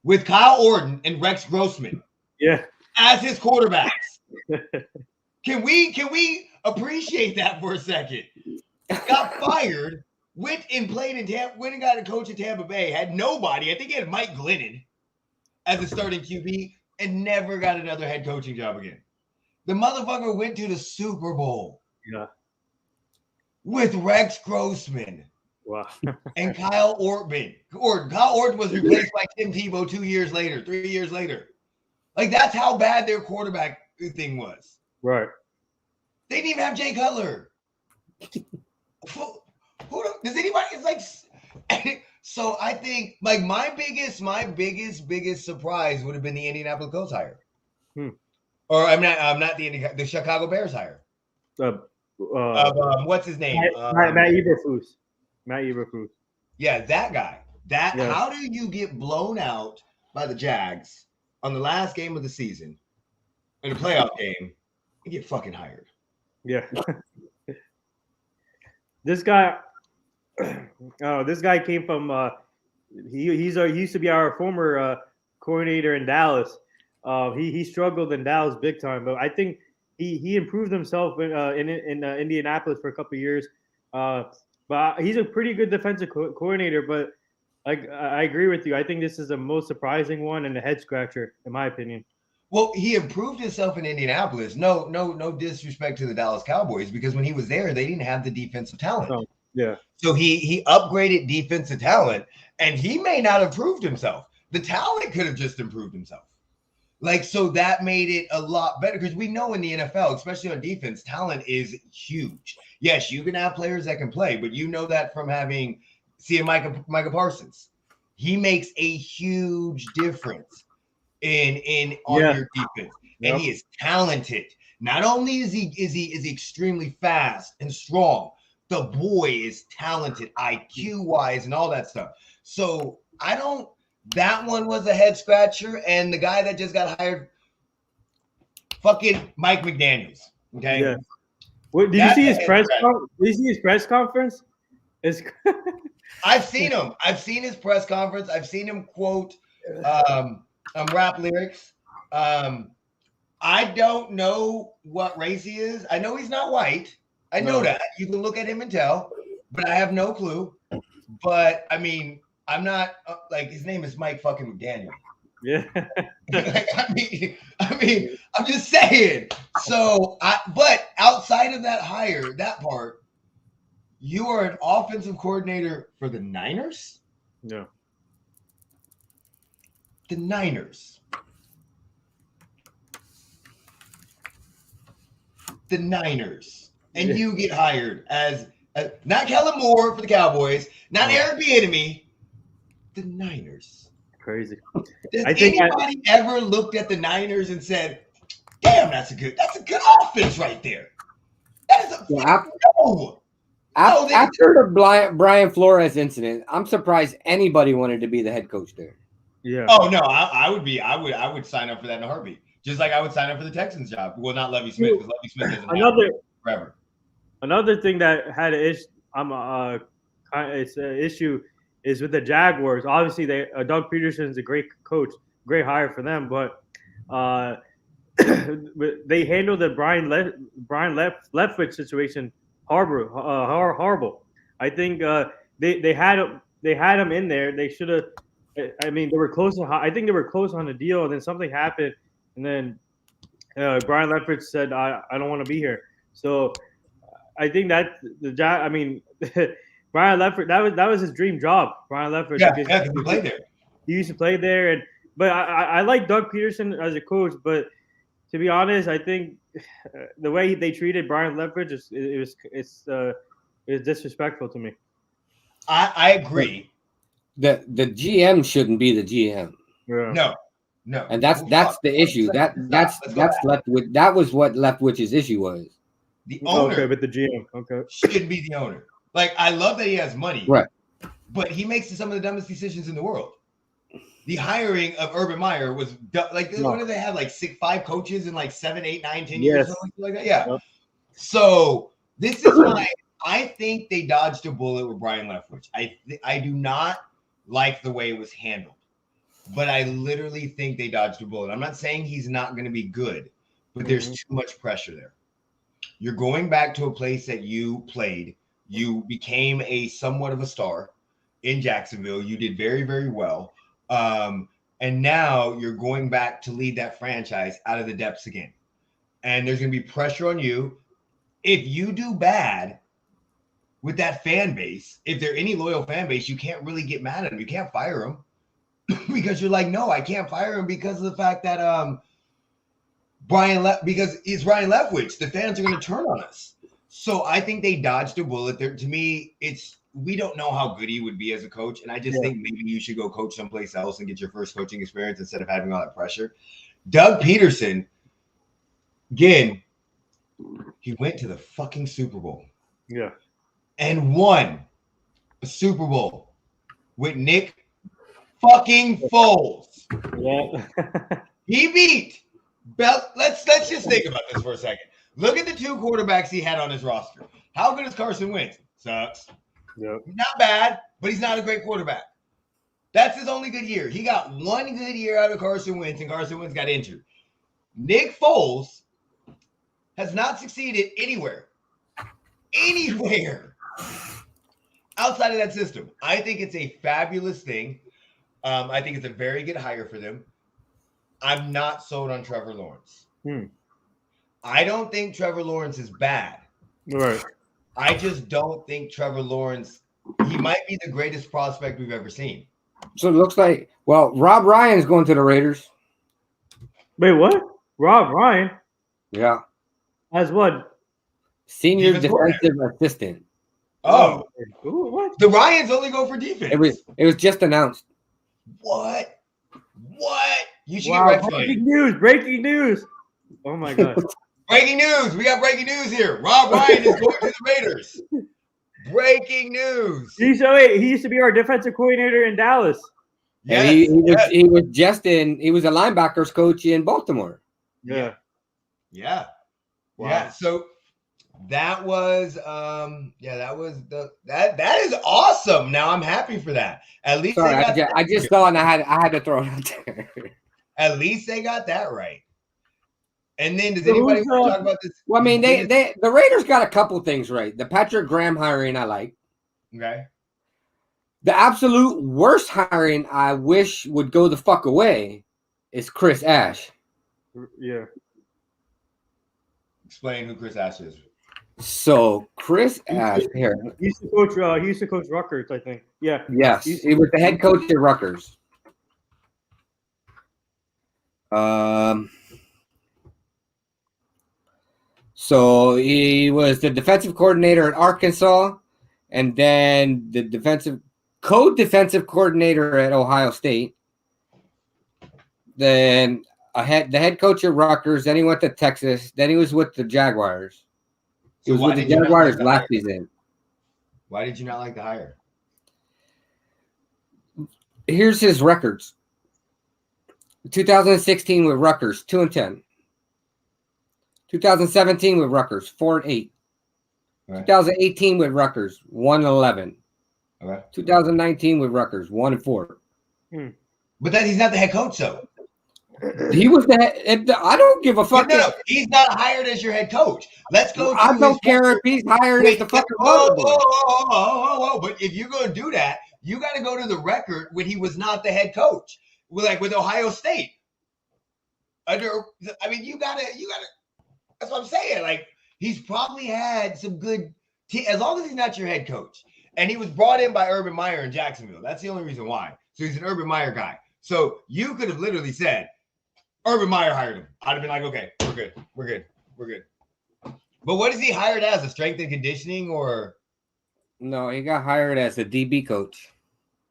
With Kyle Orton and Rex Grossman. Yeah. As his quarterbacks. Can we appreciate that for a second? Got fired. Went and got a coach in Tampa Bay. Had nobody. I think he had Mike Glennon as a starting QB and never got another head coaching job again. The motherfucker went to the Super Bowl. Yeah. With Rex Grossman. Wow. And Kyle Orton. Kyle Orton was replaced by Tim Tebow 3 years later. Like, that's how bad their quarterback thing was. Right. They didn't even have Jay Cutler. Does anybody? It's like, so I think like my biggest surprise would have been the Indianapolis Colts hire, or I'm not the Chicago Bears hire. What's his name? Matt Eberflus. Yeah, that guy. How do you get blown out by the Jags on the last game of the season in a playoff game and get fucking hired? Yeah. This guy came from he used to be our former coordinator in Dallas. He struggled in Dallas big time, but I think he improved himself in Indianapolis for a couple of years. But he's a pretty good defensive coordinator. But I agree with you. I think this is the most surprising one and a head scratcher, in my opinion. Well, he improved himself in Indianapolis. No disrespect to the Dallas Cowboys, because when he was there, they didn't have the defensive talent. Oh, yeah. So he upgraded defensive talent, and he may not have proved himself. The talent could have just improved himself. Like, so that made it a lot better, because we know in the NFL, especially on defense, talent is huge. Yes, you can have players that can play, but you know that from seeing Micah Parsons. He makes a huge difference on your defense. And he is talented. Not only is he extremely fast and strong, the boy is talented, IQ wise, and all that stuff. So that one was a head scratcher. And the guy that just got hired, fucking Mike McDaniels. Okay. Yeah. What, did you see his press? Did you see his press conference? I've seen him. I've seen his press conference. I've seen him quote rap lyrics. I don't know what race he is. I know he's not white. I know that. You can look at him and tell, but I have no clue. But I mean, I'm not like his name is Mike fucking McDaniel. Yeah. Like, I mean, I'm just saying. So, but outside of that hire, that part, you are an offensive coordinator for the Niners? Yeah. The Niners. The Niners. And you get hired as not Kellen Moore for the Cowboys, not Eric Bieniemy, the Niners. Crazy. Does anybody ever looked at the Niners and said, damn, that's a good offense right there? That is no. After the Brian Flores incident, I'm surprised anybody wanted to be the head coach there. Yeah. Oh no, I would sign up for that in a heartbeat. Just like I would sign up for the Texans job. Well, not Lovie Smith, because Lovie Smith doesn't have forever. Another thing that had an issue is with the Jaguars. Obviously, Doug Peterson is a great coach, great hire for them, but they handled the Brian Leftwich situation horrible. I think they had him in there. They should have. I mean, they were close. I think they were close on the deal, and then something happened, and then Brian Leftwich said, "I don't want to be here." So I think that Brian Leftwich, that was his dream job. Brian Leftwich. Yeah, he played there. He used to play there, but I like Doug Peterson as a coach, but to be honest, I think the way they treated Brian Leftwich is disrespectful to me. I agree. The GM shouldn't be the GM. Yeah. No. And that's the issue. That's Leftwich. That was what Leftwich's issue was. The owner, but the GM, should be the owner. Like, I love that he has money, right? But he makes some of the dumbest decisions in the world. The hiring of Urban Meyer was like, what did they have? Like 5 coaches in like 7, 8, 9, 10 years, something like that. Yeah. Yep. So this is why I think they dodged a bullet with Brian Leftwich. I do not like the way it was handled, but I literally think they dodged a bullet. I'm not saying he's not going to be good, but there's too much pressure there. You're going back to a place that you played. You became somewhat of a star in Jacksonville. You did very, very well. And now you're going back to lead that franchise out of the depths again. And there's going to be pressure on you. If you do bad with that fan base, if they're any loyal fan base, you can't really get mad at them. You can't fire them because you're like, no, I can't fire him because of the fact that because it's Brian Leftwich. The fans are going to turn on us. So I think they dodged a bullet there. To me, we don't know how good he would be as a coach. And I just think maybe you should go coach someplace else and get your first coaching experience instead of having all that pressure. Doug Peterson, again, he went to the fucking Super Bowl. Yeah. And won a Super Bowl with Nick fucking Foles. Yeah. He beat let's just think about this for a second. Look at the 2 quarterbacks he had on his roster. How good is Carson Wentz? Sucks. Yep. Not bad, but he's not a great quarterback. That's his only good year. He got 1 good year out of Carson Wentz, and Carson Wentz got injured. Nick Foles has not succeeded anywhere outside of that system. I think it's a fabulous thing. I think it's a very good hire for them. I'm not sold on Trevor Lawrence. I don't think Trevor Lawrence is bad. Right. I just don't think Trevor Lawrence, he might be the greatest prospect we've ever seen. So it looks like, Rob Ryan's going to the Raiders. Wait, what? Rob Ryan? Yeah. As what? Senior defensive assistant. Oh. Ooh, what? The Ryans only go for defense. It was just announced. What? You should get Rex Breaking news. Oh my God. Breaking news. We got breaking news here. Rob Ryan is going to the Raiders. Breaking news. He used to be our defensive coordinator in Dallas. Yes, he was a linebackers coach in Baltimore. Yeah. Wow. Yeah. So that was that is awesome. Now I'm happy for that. At least I just saw and I had to throw it out there. At least they got that right. And then does anybody want to talk about this? Well, I mean, the Raiders got a couple things right. The Patrick Graham hiring I like. Okay. The absolute worst hiring I wish would go the fuck away is Chris Ash. Yeah. Explain who Chris Ash is. So Chris Ash here. He used to coach Rutgers, I think. Yeah. Yes, he was the head coach at Rutgers. So he was the defensive coordinator at Arkansas, and then the co-defensive coordinator at Ohio State. Then the head coach at Rutgers. Then he went to Texas. Then he was with the Jaguars. He was with the Jaguars last season. Why did you not like the hire? Here's his records. 2016 with Rutgers, 2-10. 2017 with Rutgers, 4-8. Right. 2018 with Rutgers, 1-11. Okay. 2019 with Rutgers, 1-4. But then he's not the head coach, though. He was the head. I don't give a fuck. No, he's not hired as your head coach. Let's go. I don't care if he's hired as the fucking whoa. But if you're going to do that, you got to go to the record when he was not the head coach. With Ohio State. You got to. That's what I'm saying. Like, he's probably had some good as long as he's not your head coach. And he was brought in by Urban Meyer in Jacksonville. That's the only reason why. So he's an Urban Meyer guy. So you could have literally said, Urban Meyer hired him. I'd have been like, okay, we're good. But what is he hired as? A strength and conditioning or? No, he got hired as a DB coach.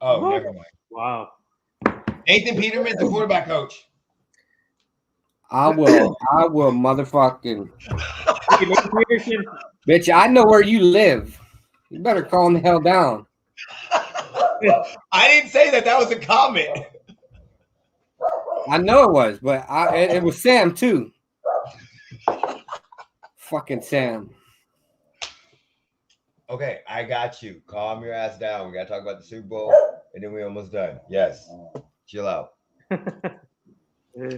Oh, what? Never mind. Wow. Nathan Peterman's the quarterback coach. I will motherfucking bitch. I know where you live. You better calm the hell down. I didn't say that. That was a comment. I know it was, but it was Sam too. Fucking Sam. Okay, I got you. Calm your ass down. We gotta talk about the Super Bowl, and then we're almost done. Yes, chill out.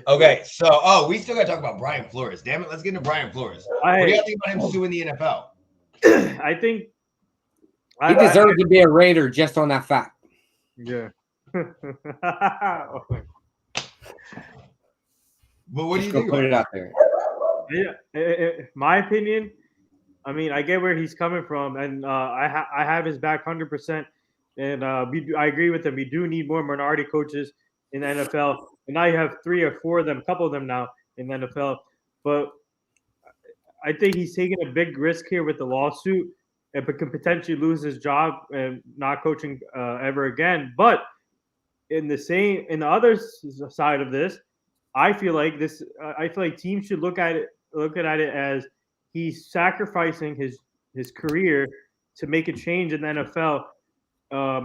Okay, so we still gotta talk about Brian Flores. Damn it, let's get into Brian Flores. What do you think about him suing the NFL? I think he deserves to be a Raider just on that fact. Yeah. But what do you think? Put it out there. Yeah, my opinion. I mean, I get where he's coming from, and I have his back 100%. And I agree with him. We do need more minority coaches in the NFL. And now you have 3 or 4 of them, a couple of them now in the NFL. But I think he's taking a big risk here with the lawsuit, and could potentially lose his job and not coaching ever again. But in the other side of this, I feel like teams should look at it as he's sacrificing his career to make a change in the NFL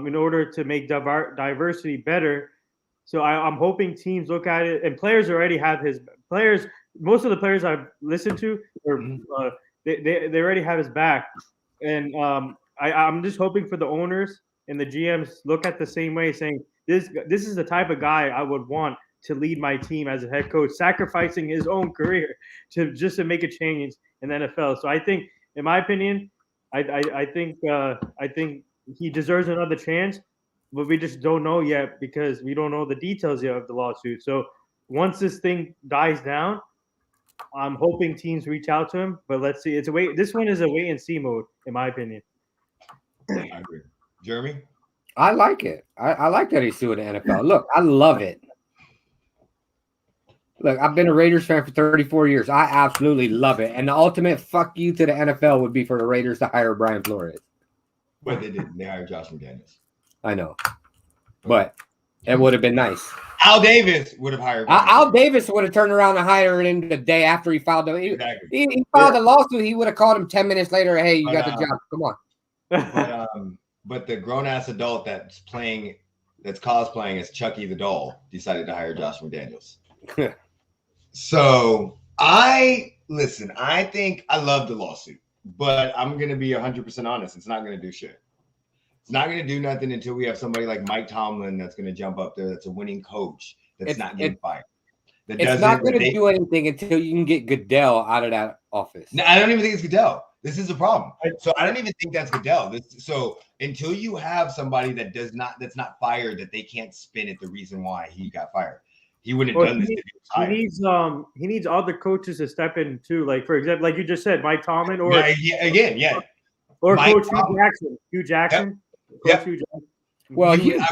in order to make diversity better. So I'm hoping teams look at it, and players already have his players. Most of the players I've listened to, they already have his back, and I'm just hoping for the owners and the GMs look at the same way, saying this is the type of guy I would want to lead my team as a head coach, sacrificing his own career to make a change in the NFL. So I think, in my opinion, I think he deserves another chance, but we just don't know yet because we don't know the details yet of the lawsuit. So once this thing dies down, I'm hoping teams reach out to him. But let's see. This one is a wait and see mode, in my opinion. I agree. Jeremy? I like it. I like that he's suing the NFL. Look, I love it. Look, I've been a Raiders fan for 34 years. I absolutely love it. And the ultimate fuck you to the NFL would be for the Raiders to hire Brian Flores. But they didn't. They hired Josh McDaniels. I know. But it would have been nice. Al Davis would have hired. Al Davis would have turned around and hired him the day after he filed the lawsuit. He would have called him 10 minutes later. Hey, you got the job. Come on. But the grown ass adult that's cosplaying as Chucky the doll decided to hire Josh McDaniels. So I think I love the lawsuit, but I'm gonna be 100% honest. It's not gonna do shit. It's not gonna do nothing until we have somebody like Mike Tomlin that's gonna jump up there. That's a winning coach. That's not getting fired. It's not gonna do anything until you can get Goodell out of that office. No, I don't even think it's Goodell. This is the problem. So I don't even think that's Goodell. So until you have somebody that's not fired, that they can't spin it the reason why he got fired. He wouldn't have done this if he was hired. He needs other coaches to step in too. Like for example, like you just said, Mike Tomlin or or Coach Hugh Jackson. Yeah. Well, Hugh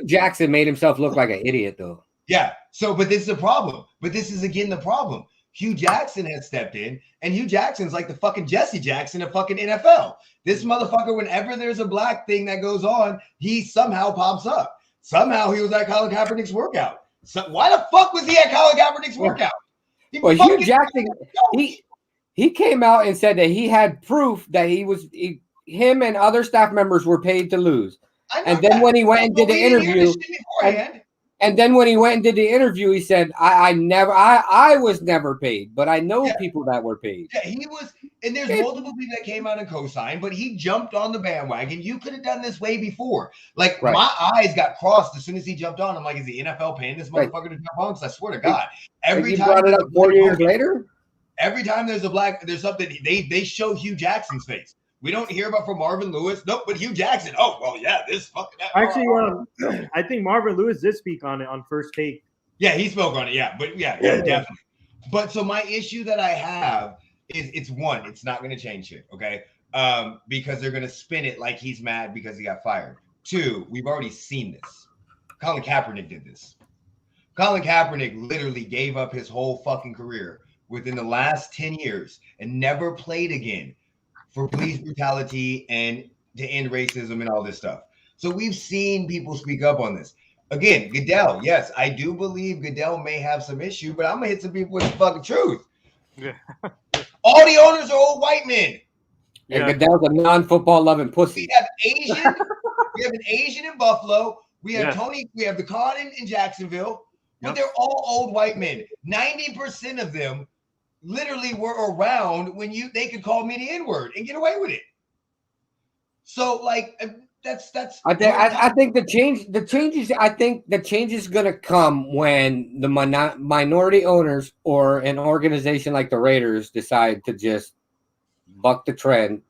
Jackson made himself look like an idiot though. Yeah. So, but this is the problem. But this is again the problem. Hugh Jackson has stepped in, and Hugh Jackson's like the fucking Jesse Jackson of fucking NFL. This motherfucker, whenever there's a black thing that goes on, he somehow pops up. Somehow he was at Colin Kaepernick's workout. So why the fuck was he at Colin Kaepernick's workout? Well, Hugh Jackson, he came out and said that he had proof that him and other staff members were paid to lose. And then when he went and did the interview, and then when he went and did the interview, he said, I was never paid, but I know people that were paid. Yeah, he was, and there's multiple people that came out and co-signed, but he jumped on the bandwagon. You could have done this way before. Like my eyes got crossed as soon as he jumped on. I'm like, is the NFL paying this motherfucker to jump on? Because I swear to God, every time brought it up 4 years later. Every time there's something, they show Hugh Jackson's face. We don't hear about from Marvin Lewis. Nope, but Hugh Jackson. Oh, well, yeah, this fucking. Actually, I think Marvin Lewis did speak on it on First Take. Yeah, he spoke on it. Yeah, but yeah, definitely. But so my issue that I have is it's not going to change shit, okay? Because they're going to spin it like he's mad because he got fired. 2, we've already seen this. Colin Kaepernick did this. Colin Kaepernick literally gave up his whole fucking career within the last 10 years and never played again for police brutality and to end racism and all this stuff. So we've seen people speak up on this. Again, Goodell, yes, I do believe Goodell may have some issue, but I'm going to hit some people with the fucking truth. Yeah. All the owners are old white men. And Goodell's a non-football loving pussy. We have Asian. We have an Asian in Buffalo. We have Tony. We have the Con in Jacksonville. But they're all old white men. 90% of them literally were around when they could call me the N-word and get away with it. So like that's I think the change is gonna come when the minority owners or an organization like the Raiders decide to just buck the trend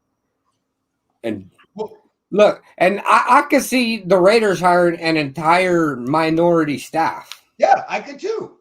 and look, and I could see the Raiders hiring an entire minority staff. Yeah, I could too.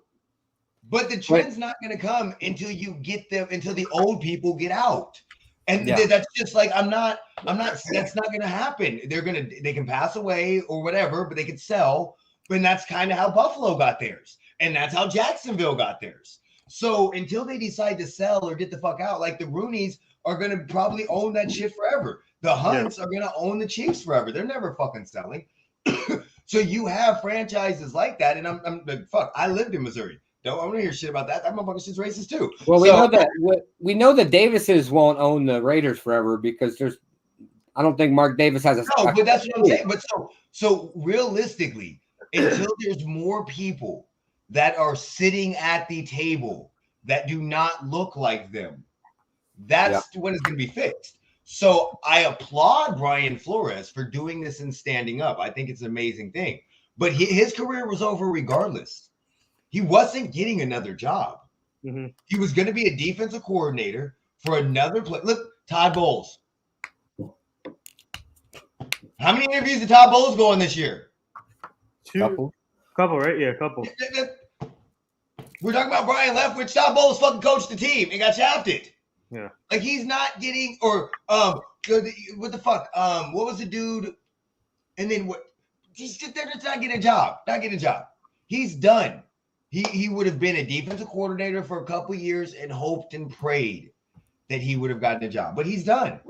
But the trend's not going to come until until the old people get out. And that's just like, that's not going to happen. They can pass away or whatever, but they can sell. And that's kind of how Buffalo got theirs. And that's how Jacksonville got theirs. So until they decide to sell or get the fuck out, like the Rooneys are going to probably own that shit forever. The Hunts are going to own the Chiefs forever. They're never fucking selling. So you have franchises like that. And I'm like, fuck, I lived in Missouri. Don't want to hear shit about that. That motherfucker shit's racist too. Well, we know that Davises won't own the Raiders forever because I don't think Mark Davis has a. No, but that's what I'm saying. But so realistically, until there's more people that are sitting at the table that do not look like them, that's when it's going to be fixed. So I applaud Brian Flores for doing this and standing up. I think it's an amazing thing. But his career was over regardless. He wasn't getting another job. Mm-hmm. He was going to be a defensive coordinator for another play. Look, Todd Bowles. How many interviews did Todd Bowles go on this year? Couple, right? Yeah, couple. We're talking about Brian Leftwich. Todd Bowles fucking coached the team and got shafted. Yeah. Like he's not getting, or what the fuck? What was the dude? And then what? They're just not getting a job. Not getting a job. He's done. He would have been a defensive coordinator for a couple years and hoped and prayed that he would have gotten a job. But he's done.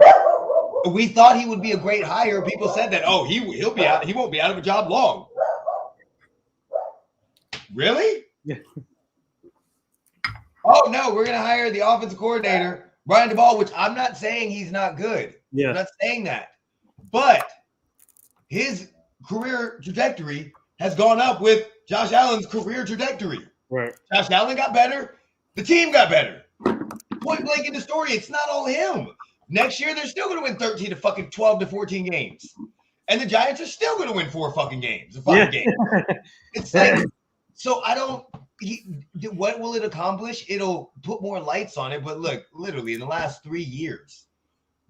We thought he would be a great hire. People said that, oh, he'll be out. He won't be out of a job long. Really? Yeah. Oh, no, we're going to hire the offensive coordinator, Brian Duvall, which I'm not saying he's not good. Yeah. I'm not saying that. but his career trajectory has gone up with Josh Allen's career trajectory. Right. Josh Allen got better. The team got better. Point blank in the story, it's not all him. Next year, they're still going to win 13 to fucking 12 to 14 games. And the Giants are still going to win 4 fucking games, 5 games. It's like, so I don't, what will it accomplish? It'll put more lights on it. But look, literally in the last 3 years,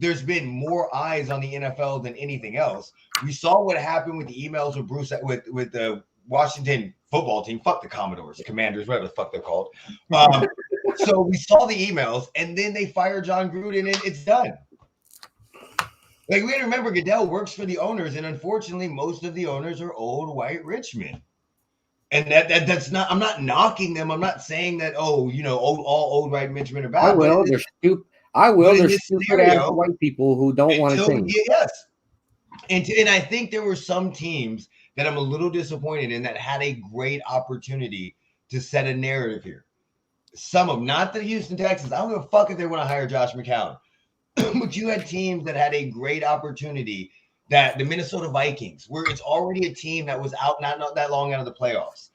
there's been more eyes on the NFL than anything else. We saw what happened with the emails with Bruce, with the Washington football team. Fuck the Commodores, Commanders, whatever the fuck they're called. So we saw the emails, and then they fire John Gruden, and it's done. Like, we got to remember, Goodell works for the owners, and unfortunately, most of the owners are old white rich men. And that's not. I'm not knocking them. I'm not saying that. Oh, all old white rich men are bad. I will. They're stupid. There's stupid ass white people who don't want to change. Yes, and I think there were some teams that I'm a little disappointed in that had a great opportunity to set a narrative here. Some of them, not the Houston Texans. I don't give a fuck if they want to hire Josh McCown. But you had teams that had a great opportunity, that the Minnesota Vikings, where it's already a team that was out not that long out of the playoffs,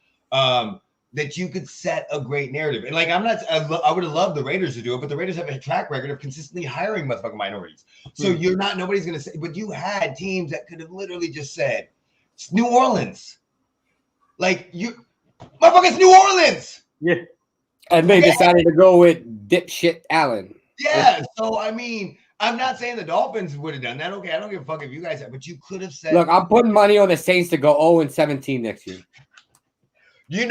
that you could set a great narrative. And like, I would have loved the Raiders to do it, but the Raiders have a track record of consistently hiring motherfucking minorities. So nobody's going to say, but you had teams that could have literally just said, it's New Orleans. Like, motherfuckers, New Orleans. Yeah. And they decided to go with dipshit Allen. Yeah. So, I mean, I'm not saying the Dolphins would have done that. Okay, I don't give a fuck if you guys have, but you could have said. Look, I'm putting money on the Saints to go 0-17 next year.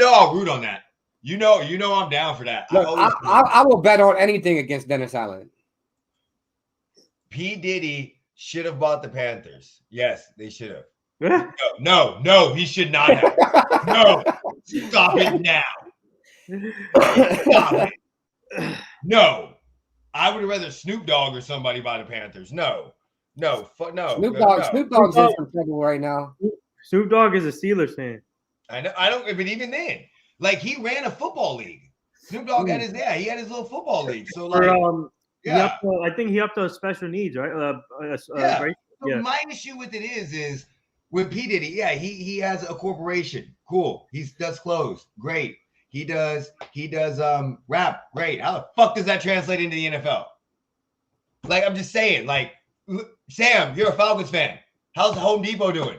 I'll root on that. I'm down for that. Look, I will bet on anything against Dennis Allen. P. Diddy should have bought the Panthers. Yes, they should have. No, he should not have. No, stop it now. Stop it. No, I would have rather Snoop Dogg or somebody buy the Panthers. No. Snoop Dogg's in some trouble right now. Snoop Dogg is a Steelers fan. I know. I don't. But even then, like, he ran a football league. Snoop Dogg had he had his little football league. So like, I think he up to special needs, right? Right? So my issue with it is with P. Diddy. Yeah, he has a corporation. Cool. He does clothes. Great. He does rap. Great. How the fuck does that translate into the NFL? Like, I'm just saying, like, Sam, you're a Falcons fan. How's Home Depot doing?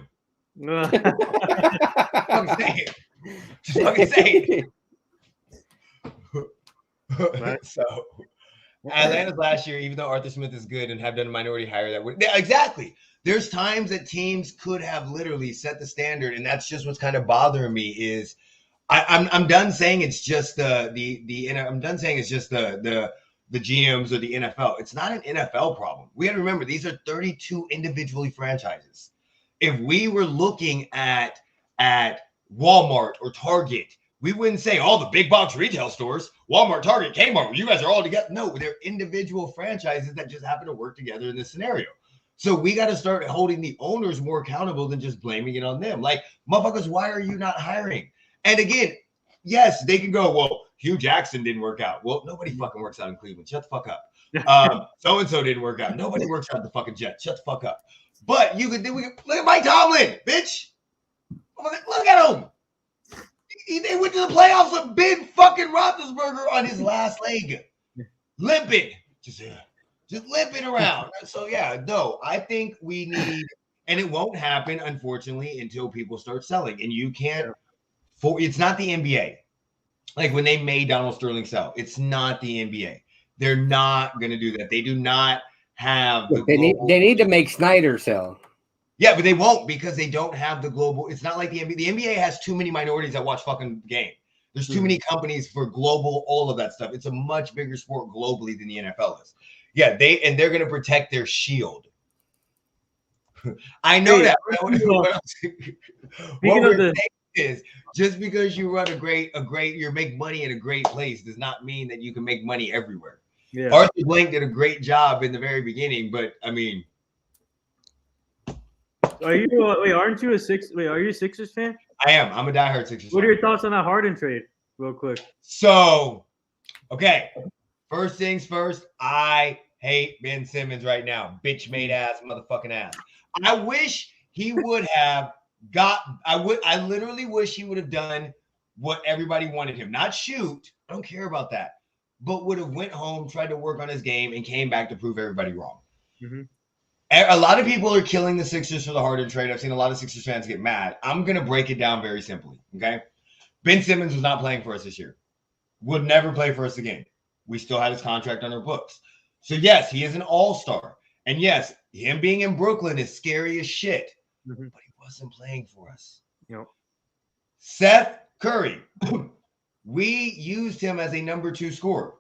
Just fucking say it. Right. So Atlanta's last year, even though Arthur Smith is good and have done a minority hire, that would exactly. There's times that teams could have literally set the standard, and that's just what's kind of bothering me is I'm done saying it's just I'm done saying it's just the GMs or the NFL. It's not an NFL problem. We got to remember, these are 32 individually franchises. If we were looking at Walmart or Target, we wouldn't say all the big box retail stores, Walmart, Target, Kmart, you guys are all together. No, they're individual franchises that just happen to work together in this scenario. So we got to start holding the owners more accountable than just blaming it on them. Like, motherfuckers, why are you not hiring? And again, yes, they can go, well, Hugh Jackson didn't work out. Well, nobody fucking works out in Cleveland. Shut the fuck up. So-and-so didn't work out. Nobody works out the fucking Jets. Shut the fuck up. But look at Mike Tomlin, bitch. Look at him. They went to the playoffs with Ben fucking Roethlisberger on his last leg. Limping. Just limping around. So, yeah, no, I think we need, and it won't happen, unfortunately, until people start selling. And you can't, it's not the NBA. Like when they made Donald Sterling sell, it's not the NBA. They're not going to do that. They do not have they need to make Snyder sell. Yeah, but they won't because they don't have the global. It's not like the NBA. The NBA has too many minorities that watch fucking game. There's too many companies for global, all of that stuff. It's a much bigger sport globally than the NFL is. Yeah, they're going to protect their shield. I know that. What we're saying is just because you run you make money in a great place does not mean that you can make money everywhere. Yeah. Arthur Blank did a great job in the very beginning, but I mean, are you a Sixers fan? I am. I'm a diehard Sixers fan. What are your thoughts on that Harden trade, real quick? So, okay. First things first, I hate Ben Simmons right now. Bitch made ass, motherfucking ass. I wish he would have I literally wish he would have done what everybody wanted him. Not shoot. I don't care about that. But would have went home, tried to work on his game, and came back to prove everybody wrong. Mm-hmm. A lot of people are killing the Sixers for the Harden trade. I've seen a lot of Sixers fans get mad. I'm going to break it down very simply, okay? Ben Simmons was not playing for us this year. Would never play for us again. We still had his contract on our books. So, yes, he is an all-star. And, yes, him being in Brooklyn is scary as shit. Mm-hmm. But he wasn't playing for us. Yep. Seth Curry. We used him as a number 2 scorer.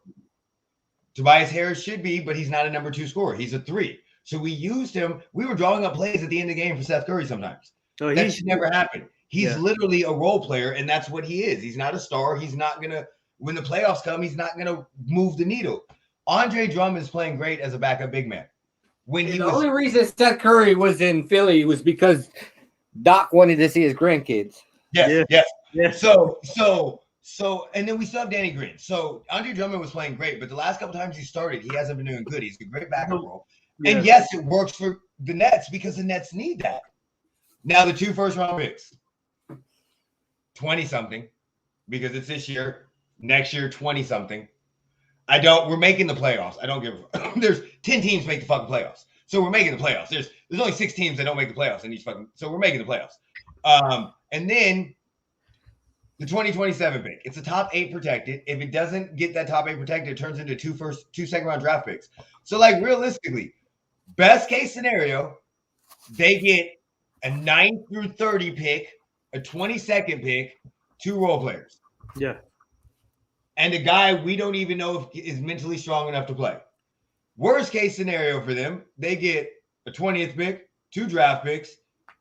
Tobias Harris should be, but he's not a number 2 scorer. He's a 3. So we used him. We were drawing up plays at the end of the game for Seth Curry sometimes. So that should never happen. He's literally a role player, and that's what he is. He's not a star. He's not going to – when the playoffs come, he's not going to move the needle. Andre Drummond is playing great as a backup big man. The only reason Seth Curry was in Philly was because Doc wanted to see his grandkids. Yes. So, and then we still have Danny Green. So Andre Drummond was playing great, but the last couple times he started, he hasn't been doing good. He's a great backup role. Yeah. And yes, it works for the Nets because the Nets need that. Now the 2 first-round picks, 20-something, because it's this year. Next year, 20-something. We're making the playoffs. I don't give a fuck. There's 10 teams make the fucking playoffs. So we're making the playoffs. There's only 6 teams that don't make the playoffs in each fucking. So we're making the playoffs. And then the 2027 pick. It's a top 8 protected. If it doesn't get that top 8 protected, it turns into 2 second-round draft picks. So, like, realistically, best case scenario, they get a 9 through 30 pick, a 22nd pick, 2 role players. Yeah. And a guy we don't even know if is mentally strong enough to play. Worst case scenario for them, they get a 20th pick, 2 draft picks,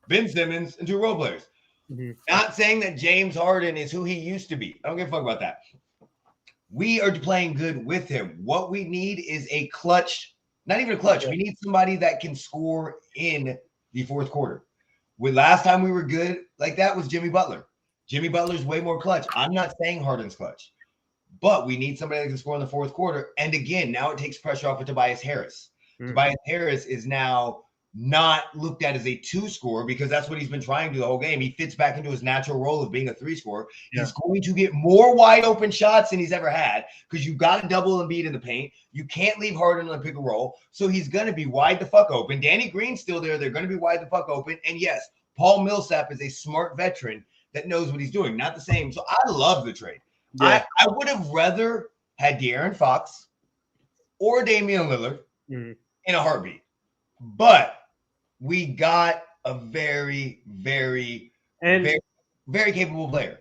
Ben Simmons, and 2 role players. Mm-hmm. Not saying that James Harden is who he used to be. I don't give a fuck about that. We are playing good with him. What we need is a clutch, not even a clutch. We need somebody that can score in the fourth quarter. Last time we were good like that was Jimmy Butler. Jimmy Butler's way more clutch. I'm not saying Harden's clutch. But we need somebody that can score in the fourth quarter. And again, now it takes pressure off of Tobias Harris. Mm-hmm. Tobias Harris is now not looked at as a 2 scorer because that's what he's been trying to do the whole game. He fits back into his natural role of being a 3 scorer. Yeah. He's going to get more wide open shots than he's ever had because you've got to double Embiid in the paint. You can't leave Harden on the pick and roll. So he's going to be wide the fuck open. Danny Green's still there. They're going to be wide the fuck open. And yes, Paul Millsap is a smart veteran that knows what he's doing. Not the same. So I love the trade. Yeah. I would have rather had De'Aaron Fox or Damian Lillard in a heartbeat. But we got a very, very, very, very capable player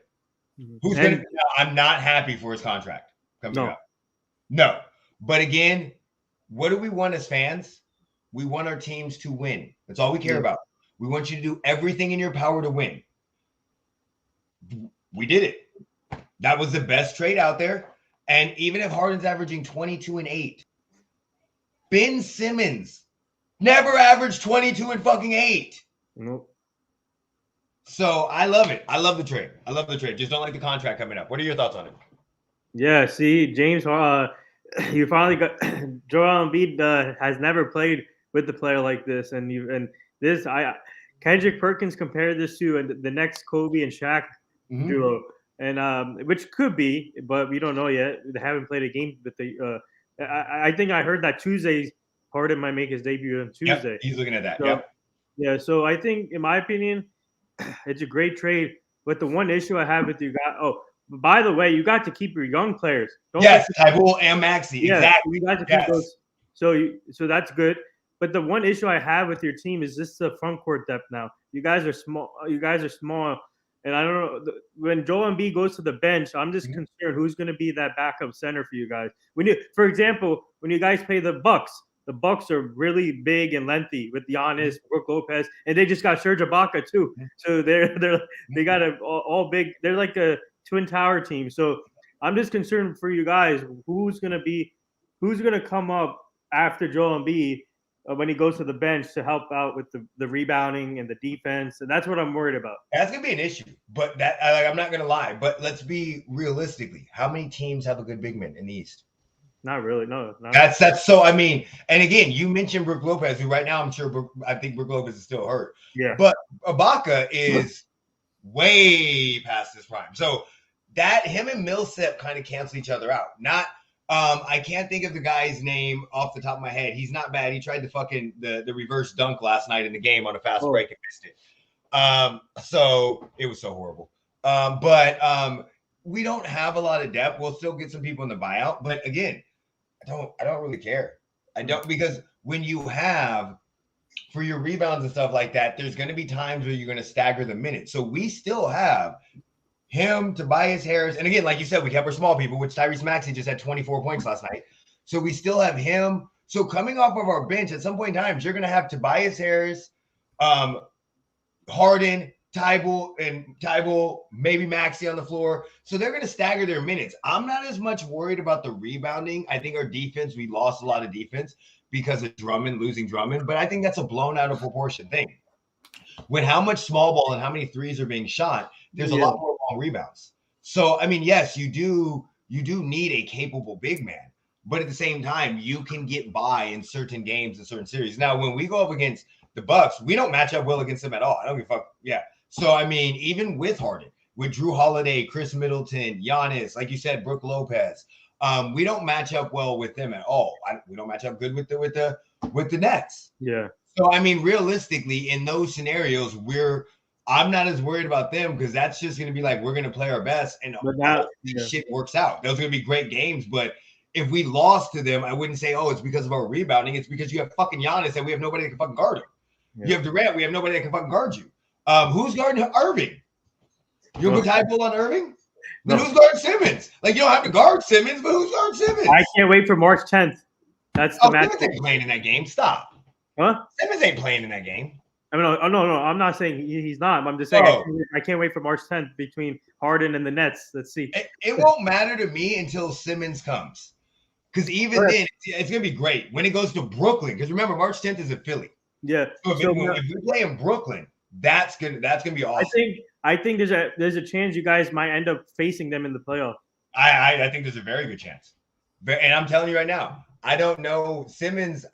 who's going to – I'm not happy for his contract coming up. No. But again, what do we want as fans? We want our teams to win. That's all we care about. We want you to do everything in your power to win. We did it. That was the best trade out there. And even if Harden's averaging 22 and 8, Ben Simmons never averaged 22 and fucking 8. Nope. So I love it. I love the trade. Just don't like the contract coming up. What are your thoughts on it? Yeah, see, James, you finally got Joel Embiid has never played with a player like this. Kendrick Perkins compared this to the next Kobe and Shaq duo. And which could be, but we don't know yet. They haven't played a game with the. I think I heard that Tuesday, Harden might make his debut on Tuesday. Yep, he's looking at that. So, yeah. So I think, in my opinion, it's a great trade. But the one issue I have with you guys. Oh, by the way, you got to keep your young players. Tybull and Maxey. Yeah, exactly. You got to keep those. So that's good. But the one issue I have with your team is this: the front court depth. Now you guys are small. And I don't know, when Joel Embiid goes to the bench, I'm just concerned who's going to be that backup center for you guys. For example, when you guys play the Bucks are really big and lengthy with Giannis, Brook Lopez, and they just got Serge Ibaka too. So they got all big. They're like a twin tower team. So I'm just concerned for you guys who's going to come up after Joel Embiid when he goes to the bench to help out with the rebounding and the defense. And that's what I'm worried about. That's going to be an issue. But I'm not going to lie. But let's be realistically. How many teams have a good big man in the East? Not really. No. That's so. I mean, and again, you mentioned Brook Lopez, who right now I think Brook Lopez is still hurt. Yeah. But Ibaka is way past his prime. So that him and Millsap kind of cancel each other out. Not I can't think of the guy's name off the top of my head. He's not bad. He tried the reverse dunk last night in the game on a fast break and missed it. So it was so horrible. But we don't have a lot of depth. We'll still get some people in the buyout, but again, I don't really care. I don't, because when you have for your rebounds and stuff like that, there's going to be times where you're going to stagger the minutes. So we still have him, Tobias Harris, and again, like you said, we kept our small people, which Tyrese Maxey just had 24 points last night. So we still have him. So coming off of our bench, at some point in time, you're going to have Tobias Harris, Harden, Tybal, maybe Maxey on the floor. So they're going to stagger their minutes. I'm not as much worried about the rebounding. I think our defense, we lost a lot of defense because of losing Drummond, but I think that's a blown out of proportion thing. With how much small ball and how many threes are being shot, there's a lot more long rebounds. So, I mean, yes, you do need a capable big man, but at the same time, you can get by in certain games and certain series. Now, when we go up against the Bucks, we don't match up well against them at all. I don't give a fuck. Yeah. So, I mean, even with Harden, with Drew Holiday, Chris Middleton, Giannis, like you said, Brook Lopez, we don't match up well with them at all. We don't match up good with the Nets. Yeah. So, I mean, realistically, in those scenarios, I'm not as worried about them because that's just going to be like, we're going to play our best and shit works out. Those are going to be great games. But if we lost to them, I wouldn't say, oh, it's because of our rebounding. It's because you have fucking Giannis and we have nobody that can fucking guard him. Yeah. You have Durant. We have nobody that can fucking guard you. Who's guarding Irving? You'll put Tybal on Irving? Then who's guarding Simmons? Like, you don't have to guard Simmons, but who's guarding Simmons? I can't wait for March 10th. That's the match. Simmons ain't playing in that game. Stop. Huh? Simmons ain't playing in that game. I mean, no. I'm not saying he's not. I'm just saying I can't wait for March 10th between Harden and the Nets. Let's see. It won't matter to me until Simmons comes. Because even then, it's going to be great when it goes to Brooklyn. Because remember, March 10th is in Philly. Yeah. So if we play in Brooklyn, that's gonna be awesome. I think there's a chance you guys might end up facing them in the playoff. I think there's a very good chance. And I'm telling you right now, I don't know Simmons.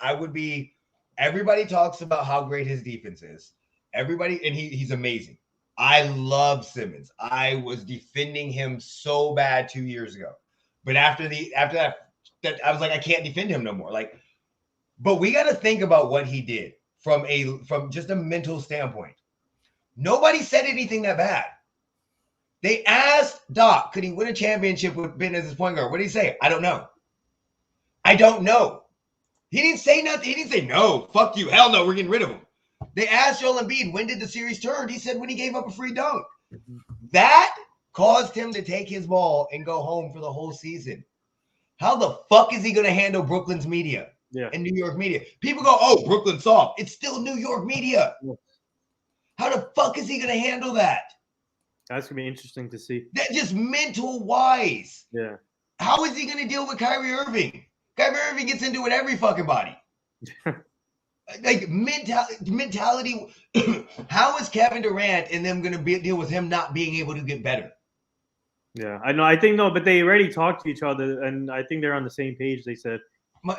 Everybody talks about how great his defense is. Everybody, and he's amazing. I love Simmons. I was defending him so bad 2 years ago, but after that, I was like, I can't defend him no more. Like, but we got to think about what he did from just a mental standpoint. Nobody said anything that bad. They asked Doc, could he win a championship with Ben as his point guard? What did he say? I don't know. I don't know. He didn't say nothing. He didn't say, no, fuck you. Hell no, we're getting rid of him. They asked Joel Embiid, when did the series turn? He said when he gave up a free dunk. That caused him to take his ball and go home for the whole season. How the fuck is he going to handle Brooklyn's media and New York media? People go, oh, Brooklyn's soft. It's still New York media. Yeah. How the fuck is he going to handle that? That's going to be interesting to see. That just mental-wise. Yeah. How is he going to deal with Kyrie Irving? Kyrie Irving gets into it every fucking body. Like mentality. How is Kevin Durant and them going to deal with him not being able to get better? Yeah, I know. I think no, but they already talked to each other, and I think they're on the same page. They said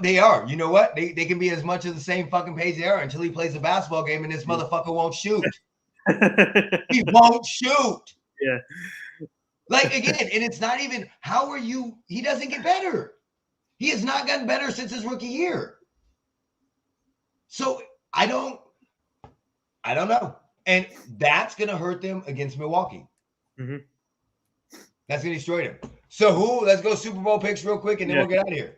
they are. You know what? They can be as much as the same fucking page they are until he plays a basketball game and this motherfucker won't shoot. He won't shoot. Yeah. Like again, and it's not even how are you? He doesn't get better. He has not gotten better since his rookie year. So I don't know. And that's going to hurt them against Milwaukee. Mm-hmm. That's going to destroy them. So let's go Super Bowl picks real quick and then we'll get out of here.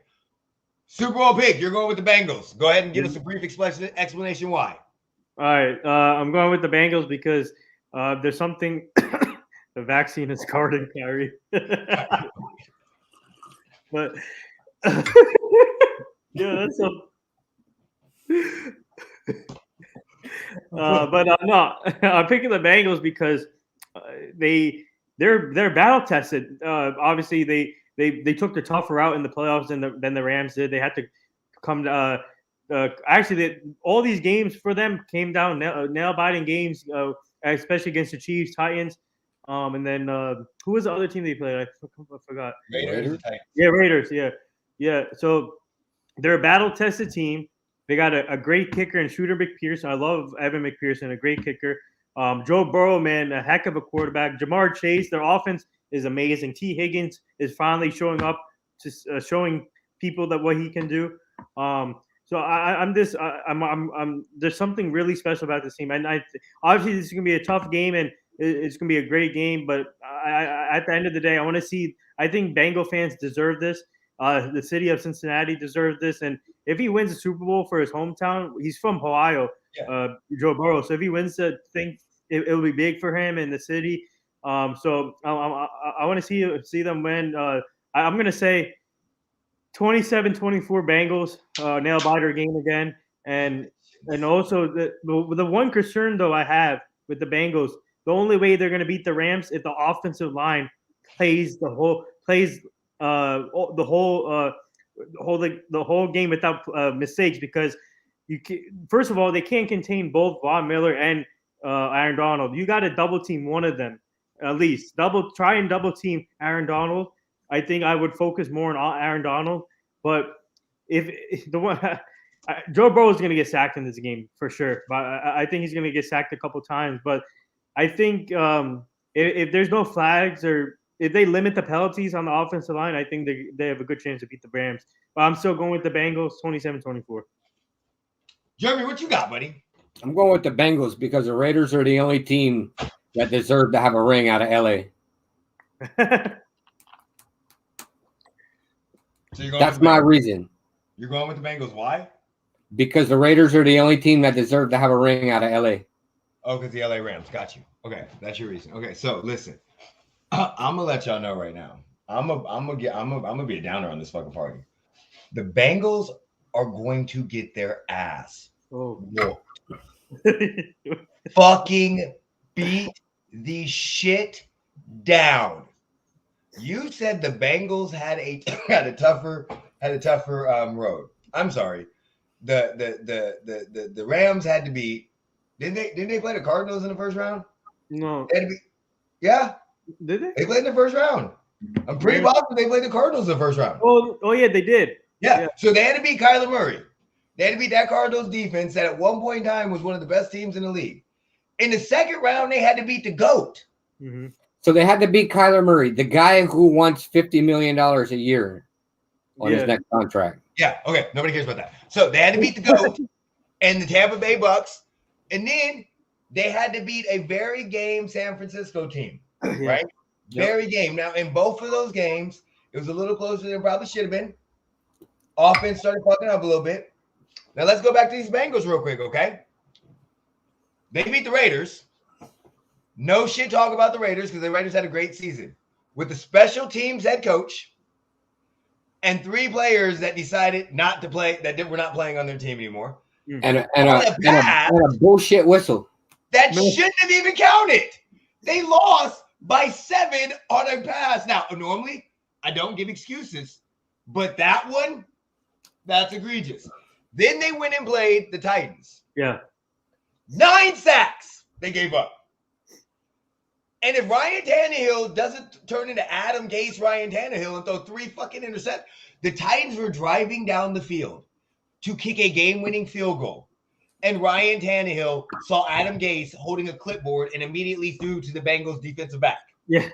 Super Bowl pick. You're going with the Bengals. Go ahead and give us a brief explanation why. All right. I'm going with the Bengals because there's something the vaccine is guarding Kyrie. But yeah, that's a. No, I'm picking the Bengals because they're battle tested. Obviously, they took the tougher route in the playoffs than the Rams did. They had to come. Actually, all these games for them came down nail-biting games, especially against the Chiefs, Titans, and then who was the other team they played? I forgot. Raiders. Yeah, Raiders. Yeah. Yeah, so they're a battle-tested team. They got a great kicker and shooter, McPherson. I love Evan McPherson, a great kicker. Joe Burrow, man, a heck of a quarterback. Jamar Chase, their offense is amazing. T. Higgins is finally showing up to showing people that what he can do. So I'm this. I'm. There's something really special about this team, and obviously this is gonna be a tough game, and it's gonna be a great game. But at the end of the day, I want to see. I think Bengal fans deserve this. The city of Cincinnati deserves this, and if he wins the Super Bowl for his hometown, he's from Ohio, Joe Burrow. So if he wins the thing, it'll be big for him in the city. So I want to see them win. I'm going to say 27-24 Bengals, nail biter game again. And also the one concern though I have with the Bengals, the only way they're going to beat the Rams if the offensive line plays the whole game without mistakes, because first of all, they can't contain both Von Miller and Aaron Donald. You got to double team one of them at least. Try and double team Aaron Donald. I think I would focus more on Aaron Donald, but if the one Joe Burrow is going to get sacked in this game for sure, but I think he's going to get sacked a couple times. But I think if there's no flags or if they limit the penalties on the offensive line, I think they have a good chance to beat the Rams. But I'm still going with the Bengals, 27-24. Jeremy, what you got, buddy? I'm going with the Bengals because the Raiders are the only team that deserve to have a ring out of LA. So that's my reason. You're going with the Bengals. Why? Because the Raiders are the only team that deserve to have a ring out of LA. Oh, because the LA Rams. Got you. Okay, that's your reason. Okay, so listen. I'm gonna let y'all know right now. I'm gonna be a downer on this fucking party. The Bengals are going to get their ass whooped. Fucking beat the shit down. You said the Bengals had a tougher road. I'm sorry. The Rams had to beat. Didn't they play the Cardinals in the first round? No. They had to beat, yeah. Did they? They played in the first round. I'm pretty positive they played the Cardinals in the first round. Oh yeah, they did. Yeah. So they had to beat Kyler Murray. They had to beat that Cardinals defense that at one point in time was one of the best teams in the league. In the second round, they had to beat the GOAT. Mm-hmm. So they had to beat Kyler Murray, the guy who wants $50 million a year on his next contract. Yeah. Okay. Nobody cares about that. So they had to beat the GOAT and the Tampa Bay Bucks. And then they had to beat a very game San Francisco team. Right? Yep. Very game. Now, in both of those games, it was a little closer than it probably should have been. Offense started fucking up a little bit. Now, let's go back to these Bengals real quick, okay? They beat the Raiders. No shit talk about the Raiders because the Raiders had a great season. With the special teams head coach and 3 players that decided not to play, that were not playing on their team anymore. And a bullshit whistle. That shouldn't have even counted. They lost by 7 on a pass. Now, normally, I don't give excuses, but that one, that's egregious. Then they went and played the Titans. Yeah. 9 sacks they gave up. And if Ryan Tannehill doesn't turn into Adam Gase Ryan Tannehill and throw 3 fucking interceptions, the Titans were driving down the field to kick a game-winning field goal. And Ryan Tannehill saw Adam Gase holding a clipboard and immediately threw to the Bengals defensive back. Yeah.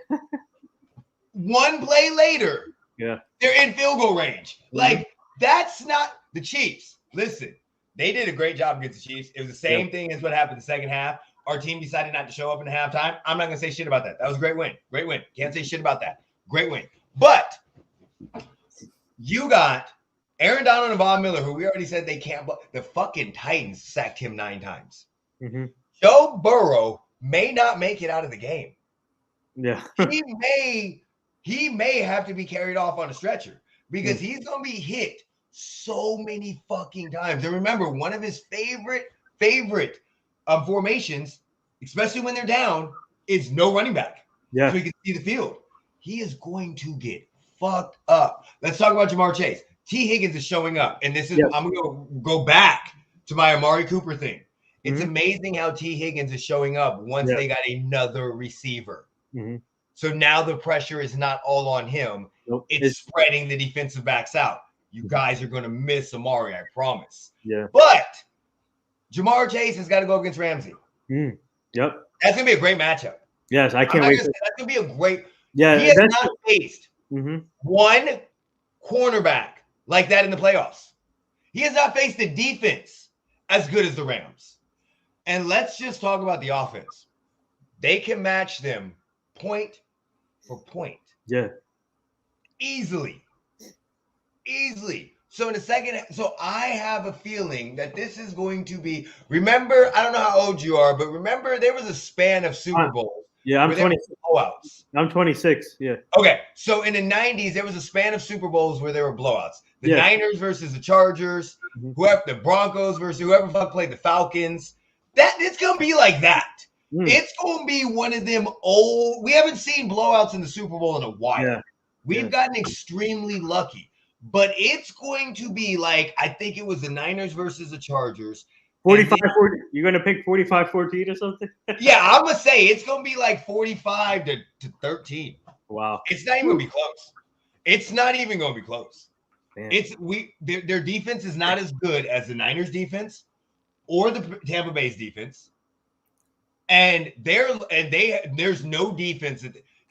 1 play later, they're in field goal range. Mm-hmm. Like, that's not the Chiefs. Listen, they did a great job against the Chiefs. It was the same thing as what happened in the second half. Our team decided not to show up in the halftime. I'm not going to say shit about that. That was a great win. Great win. Can't say shit about that. Great win. But you got Aaron Donald and Von Miller, who we already said they can't. The fucking Titans sacked him 9 times. Mm-hmm. Joe Burrow may not make it out of the game. Yeah. he may have to be carried off on a stretcher because he's going to be hit so many fucking times. And remember, one of his favorite formations, especially when they're down, is no running back. Yeah. So he can see the field. He is going to get fucked up. Let's talk about Jamar Chase. T. Higgins is showing up. And this is, I'm going to go back to my Amari Cooper thing. It's amazing how T. Higgins is showing up once they got another receiver. So now the pressure is not all on him. Nope. It's spreading the defensive backs out. You guys are going to miss Amari, I promise. Yeah. But Jamar Chase has got to go against Ramsey. Yep. That's going to be a great matchup. Yes, I can't wait. That's going to be a great. Yeah, he has not faced Mhm. one cornerback like that in the playoffs. He has not faced a defense as good as the Rams. And let's just talk about the offense. They can match them point for point. Yeah. Easily. So in a second, so I have a feeling that this is going to be, remember, I don't know how old you are, but remember there was a span of Super Bowls. Yeah, I'm 20. Blowouts. I'm 26. Yeah. Okay, so in the 90s, there was a span of Super Bowls where there were blowouts. The Niners versus the Chargers, whoever, the Broncos versus whoever fuck played the Falcons. It's gonna be like that. It's gonna be one of them old. We haven't seen blowouts in the Super Bowl in a while. Yeah. We've gotten extremely lucky, but it's going to be like, I think it was the Niners versus the Chargers. 45-40. You're gonna pick 45-14 or something? Yeah, I'm gonna say it's gonna be like 45 to 13. Wow. It's not even gonna be close. It's not even gonna be close. Man. Their defense is not as good as the Niners defense or the Tampa Bay's defense. And there's no defense.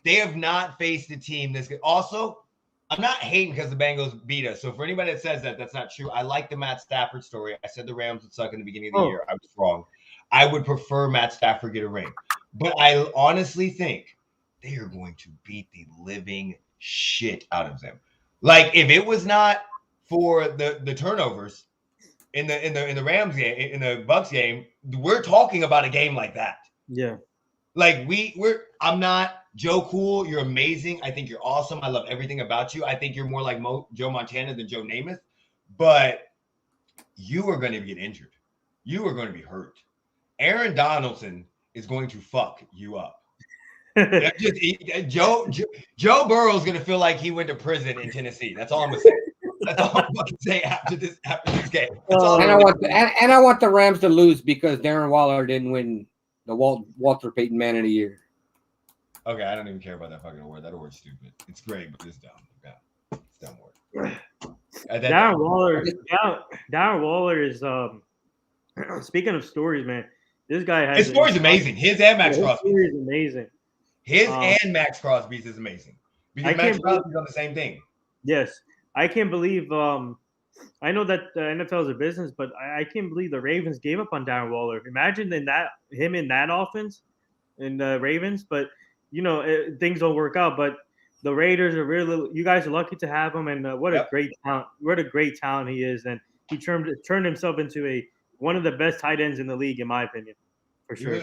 They have not faced a team this good. Also, I'm not hating because the Bengals beat us. So for anybody that says that, that's not true. I like the Matt Stafford story. I said the Rams would suck in the beginning of the year. I was wrong. I would prefer Matt Stafford get a ring. But I honestly think they are going to beat the living shit out of them. Like, if it was not for the turnovers in the Rams game, in the Bucks game, we're talking about a game like that. Yeah. Like I'm not Joe Cool. You're amazing. I think you're awesome. I love everything about you. I think you're more like Joe Montana than Joe Namath. But you are going to get injured. You are going to be hurt. Aaron Donaldson is going to fuck you up. Joe Burrow is going to feel like he went to prison in Tennessee. That's all I'm going to say. That's all I'm going to say after this game. That's all I want the Rams to lose because Darren Waller didn't win the Walter Payton Man of the Year. Okay, I don't even care about that fucking award. That award's stupid. It's great, but it's dumb. Yeah, it's dumb word. Darren Waller is speaking of stories, man. This guy has his story's amazing. His and Max Crosby's. His story is amazing. His and Max Crosby's is amazing because Max Crosby's on the same thing. Yes, I can't believe. I know that the NFL is a business, but I can't believe the Ravens gave up on Darren Waller. Imagine him in that offense, in the Ravens. But things don't work out. But the Raiders are really. You guys are lucky to have him, and what a great talent! What a great talent he is, and he turned himself into one of the best tight ends in the league, in my opinion, for sure.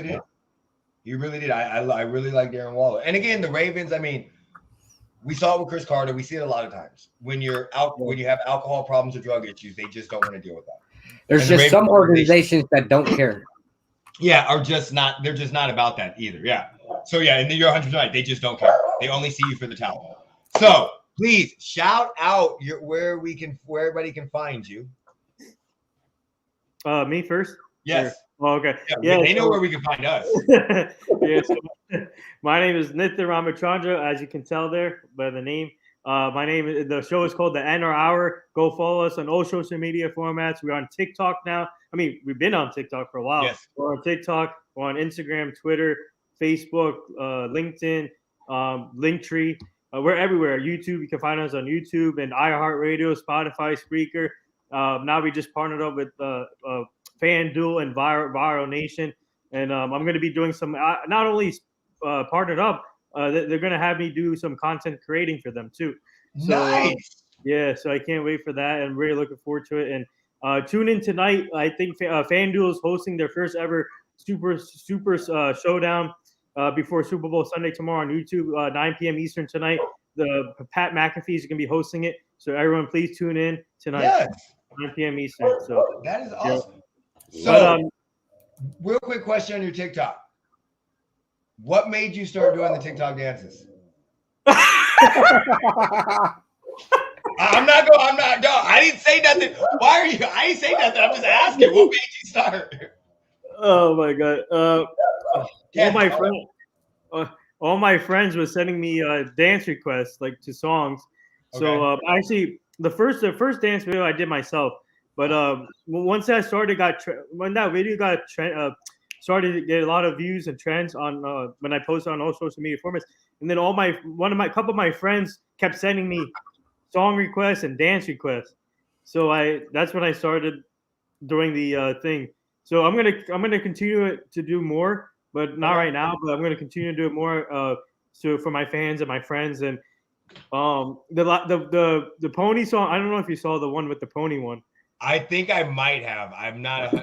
He really did. I really like Darren Waller. And again, the Ravens. I mean, we saw it with Chris Carter. We see it a lot of times when you have alcohol problems or drug issues, they just don't want to deal with that. There's just some organizations that don't care. Yeah, they're just not about that either. Yeah. So yeah, and you're 100% right. They just don't care. They only see you for the talent. So please shout out where everybody can find you. Me first? Yes. Oh, okay. Yeah, they know where we can find us. My name is Nitya Ramachandra, as you can tell there by the name. The show is called The NR Hour. Go follow us on all social media formats. We're on TikTok now. I mean, we've been on TikTok for a while. Yes. We're on TikTok. We're on Instagram, Twitter, Facebook, LinkedIn, Linktree. We're everywhere. YouTube. You can find us on YouTube and iHeartRadio, Spotify, Spreaker. Now we just partnered up with FanDuel and Viral Nation, and I'm going to be doing some not only partnered up, they're going to have me do some content creating for them too. So, nice. So I can't wait for that, and really looking forward to it. And tune in tonight. I think FanDuel is hosting their first ever super showdown before Super Bowl Sunday tomorrow on YouTube, 9 p.m. Eastern tonight. The Pat McAfee is going to be hosting it, so everyone please tune in tonight. Yes. 9 p.m. Eastern. So that is awesome. Yeah. So, real quick question on your TikTok. What made you start doing the TikTok dances? I'm not. No, I didn't say nothing. Why are you? I didn't say nothing. I'm just asking. What made you start? Oh my god. All my friends were sending me dance requests to songs. So actually, the first dance video I did myself, but once that started when that video got started to get a lot of views and trends on when I posted on all social media formats, and then couple of my friends kept sending me song requests and dance requests, so that's when I started doing the thing. So I'm gonna continue to do more, but not right now. But I'm gonna continue to do it more. So for my fans and my friends and the pony song. I don't know if you saw the one with the pony one. I think I might have. I'm not.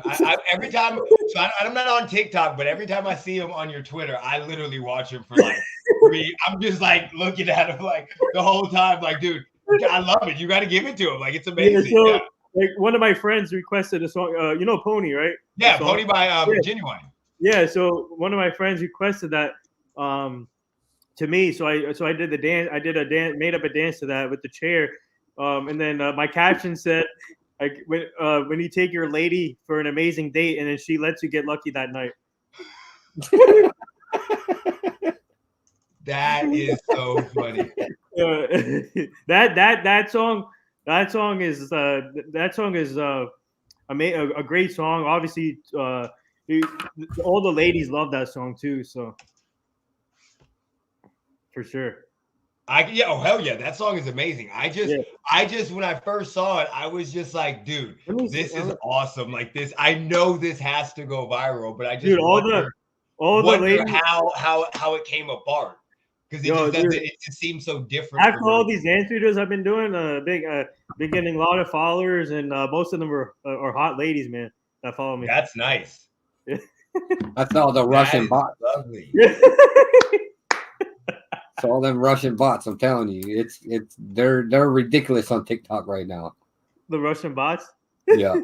Every time. So I'm not on TikTok, but every time I see him on your Twitter, I literally watch him for like 3. I'm just like looking at him like the whole time, like, dude, I love it. You got to give it to him. Like, it's amazing. So, yeah. Like one of my friends requested a song. You know Pony, right? Yeah, Pony by Genuine. Yeah. So one of my friends requested that to me. So I did the dance. I did a dance, made up a dance to that with the chair. And then my caption said, like, when you take your lady for an amazing date and then she lets you get lucky that night. That is so funny. That song is a great song. Obviously, all the ladies love that song too. So for sure. Oh hell yeah, that song is amazing. I just when I first saw it, I was just like, dude, this is awesome. Like this, I know this has to go viral, but I just wonder the ladies, how it came apart. Because it just seems so different. After all these dance videos I've been doing, been getting a lot of followers, and most of them are hot ladies, man, that follow me. That's nice. That's all the Russian bots. Lovely. It's all them Russian bots. I'm telling you, they're ridiculous on TikTok right now. The Russian bots. Yeah.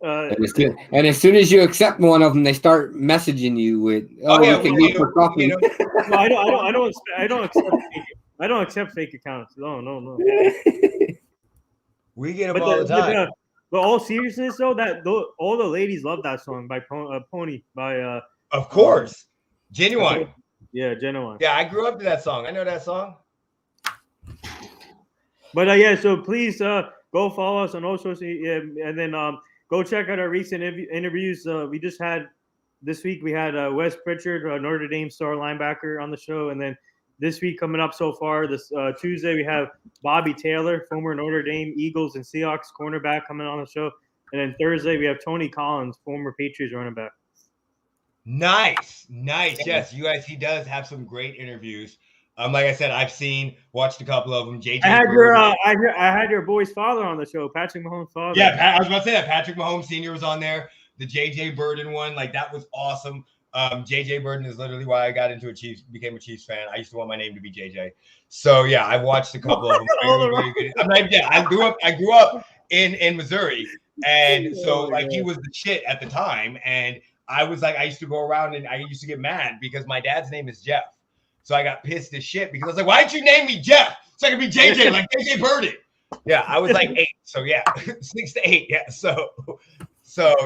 And as soon as you accept one of them, they start messaging you with, we can meet for coffee. No, I don't accept fake accounts. No. We get them all the time. But all seriousness though, all the ladies love that song by Pony by of course, Genuine. Yeah, Genuine. Yeah, I grew up to that song. I know that song. But yeah, so please go follow us on all social media, and then go check out our recent interviews. We just had this week. We had Wes Pritchard, Notre Dame star linebacker, on the show, and then this week coming up so far, this Tuesday we have Bobby Taylor, former Notre Dame Eagles and Seahawks cornerback, coming on the show, and then Thursday we have Tony Collins, former Patriots running back. Nice. Yes, he does have some great interviews. Like I said, I've watched a couple of them. JJ, I had your boy's father on the show, Patrick Mahomes' father. Yeah, I was about to say that Patrick Mahomes Sr. was on there. The JJ Burden one, like that was awesome. JJ Burden is literally why I got into became a Chiefs fan. I used to want my name to be JJ. So yeah, I've watched a couple of them. Very good. I'm like, yeah, I grew up in Missouri, and so he was the shit at the time, and I was like, I used to go around and I used to get mad because my dad's name is Jeff. So I got pissed as shit because I was like, why didn't you name me Jeff? So I could be JJ, like JJ Burden. Yeah, I was like 8. So yeah, 6 to 8. Yeah. So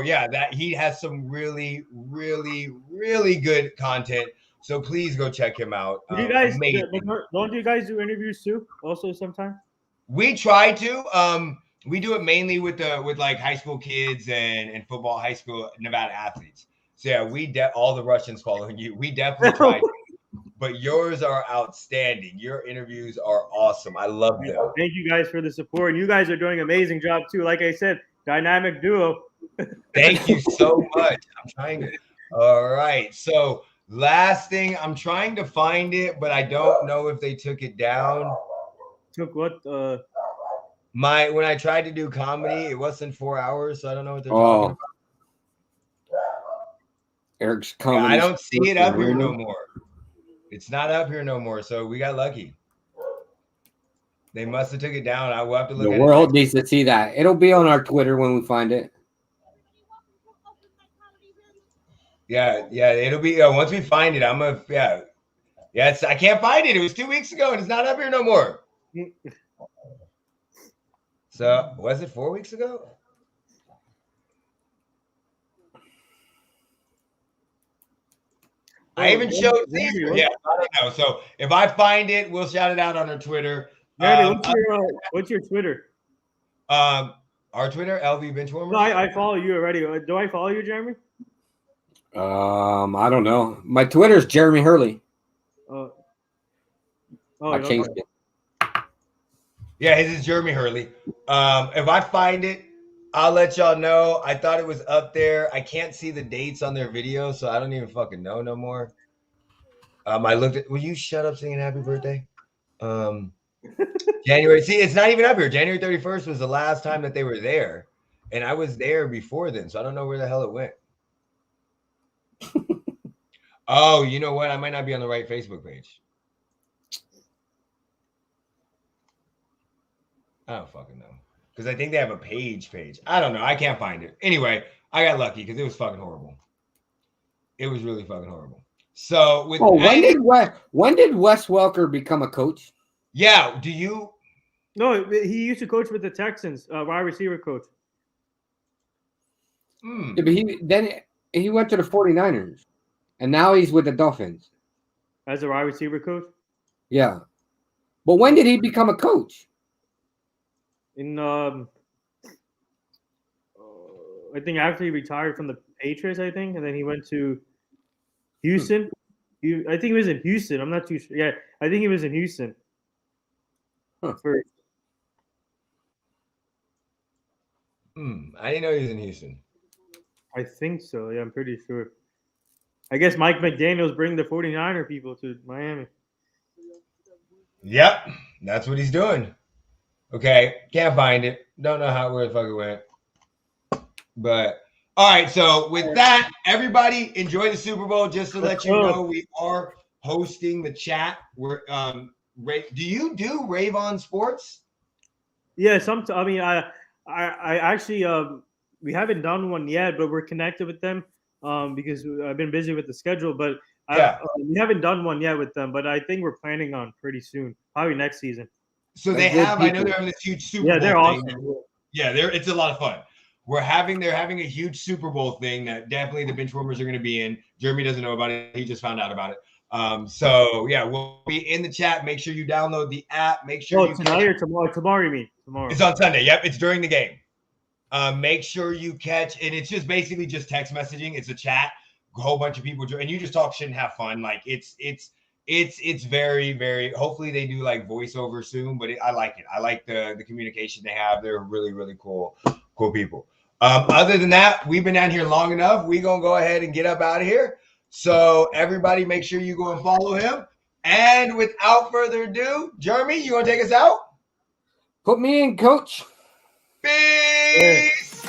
yeah, that he has some really, really, really good content. So please go check him out. Don't you guys do interviews too? Also sometime? We try to. We do it mainly with like high school kids and football, high school Nevada athletes. So yeah, all the Russians following you. We definitely try to. But yours are outstanding. Your interviews are awesome. I love them. Thank you guys for the support. You guys are doing an amazing job too. Like I said, dynamic duo. Thank you so much. I'm trying to. All right. So last thing, I'm trying to find it, but I don't know if they took it down. Took what? When I tried to do comedy, it wasn't 4 hours, so I don't know what they're talking about. Eric's comedy. I don't see it up here no more. It's not up here no more, so we got lucky. They must have took it down. I will have to look at it. The world needs to see that. It'll be on our Twitter when we find it. Yeah, it'll be once we find it. I can't find it. It was 2 weeks ago, and it's not up here no more. So was it 4 weeks ago? I even showed. Yeah, I don't know. So if I find it, we'll shout it out on our Twitter. Jeremy, what's your Twitter? Our Twitter, LV Benchwarmers. No, I follow you already. Do I follow you, Jeremy? I don't know. My Twitter's Jeremy Hurley. I changed it. Yeah, his is Jeremy Hurley. If I find it, I'll let y'all know. I thought it was up there. I can't see the dates on their video, so I don't even fucking know no more. I looked at. Will you shut up singing happy birthday? January. See, it's not even up here. January 31st was the last time that they were there, and I was there before then, so I don't know where the hell it went. Oh, you know what? I might not be on the right Facebook page. I don't fucking know. Because I think they have a page. I don't know. I can't find it. Anyway, I got lucky because it was fucking horrible. It was really fucking horrible. So with when did Wes Welker become a coach? Yeah, do you? No, he used to coach with the Texans, wide receiver coach. Yeah, but he went to the 49ers, and now he's with the Dolphins. As a wide receiver coach? Yeah. But when did he become a coach? I think after he retired from the Patriots, I think, and then he went to Houston. I think he was in Houston. I'm not too sure. Yeah, I think he was in Houston. First. I didn't know he was in Houston. I think so. Yeah, I'm pretty sure. I guess Mike McDaniels bring the 49er people to Miami. Yep, that's what he's doing. Okay, can't find it. Don't know where the fuck it went. But all right, so with that, everybody enjoy the Super Bowl. Just to let you know, we are hosting the chat. We're do you do Rave on Sports? Yeah, I actually we haven't done one yet, but we're connected with them because I've been busy with the schedule. But we haven't done one yet with them. But I think we're planning on pretty soon, probably next season. So they have. I know they're having this huge Super Bowl. Yeah, they're awesome. Yeah, it's a lot of fun. They're having a huge Super Bowl thing that definitely the Benchwarmers are going to be in. Jeremy doesn't know about it. He just found out about it. So yeah, we'll be in the chat. Make sure you download the app. Make sure tonight or tomorrow. Tomorrow, you mean? Tomorrow. It's on Sunday. Yep, it's during the game. Make sure you catch, and it's just basically just text messaging. It's a chat. A whole bunch of people, and you just talk shit and have fun. Like it's very, very. Hopefully they do like voiceover soon, but I like it. I like the communication they have. They're really, really cool people. Other than that, we've been down here long enough. We're gonna go ahead and get up out of here. So everybody, make sure you go and follow him. And without further ado, Jeremy, you want to take us out? Put me in, coach. Peace.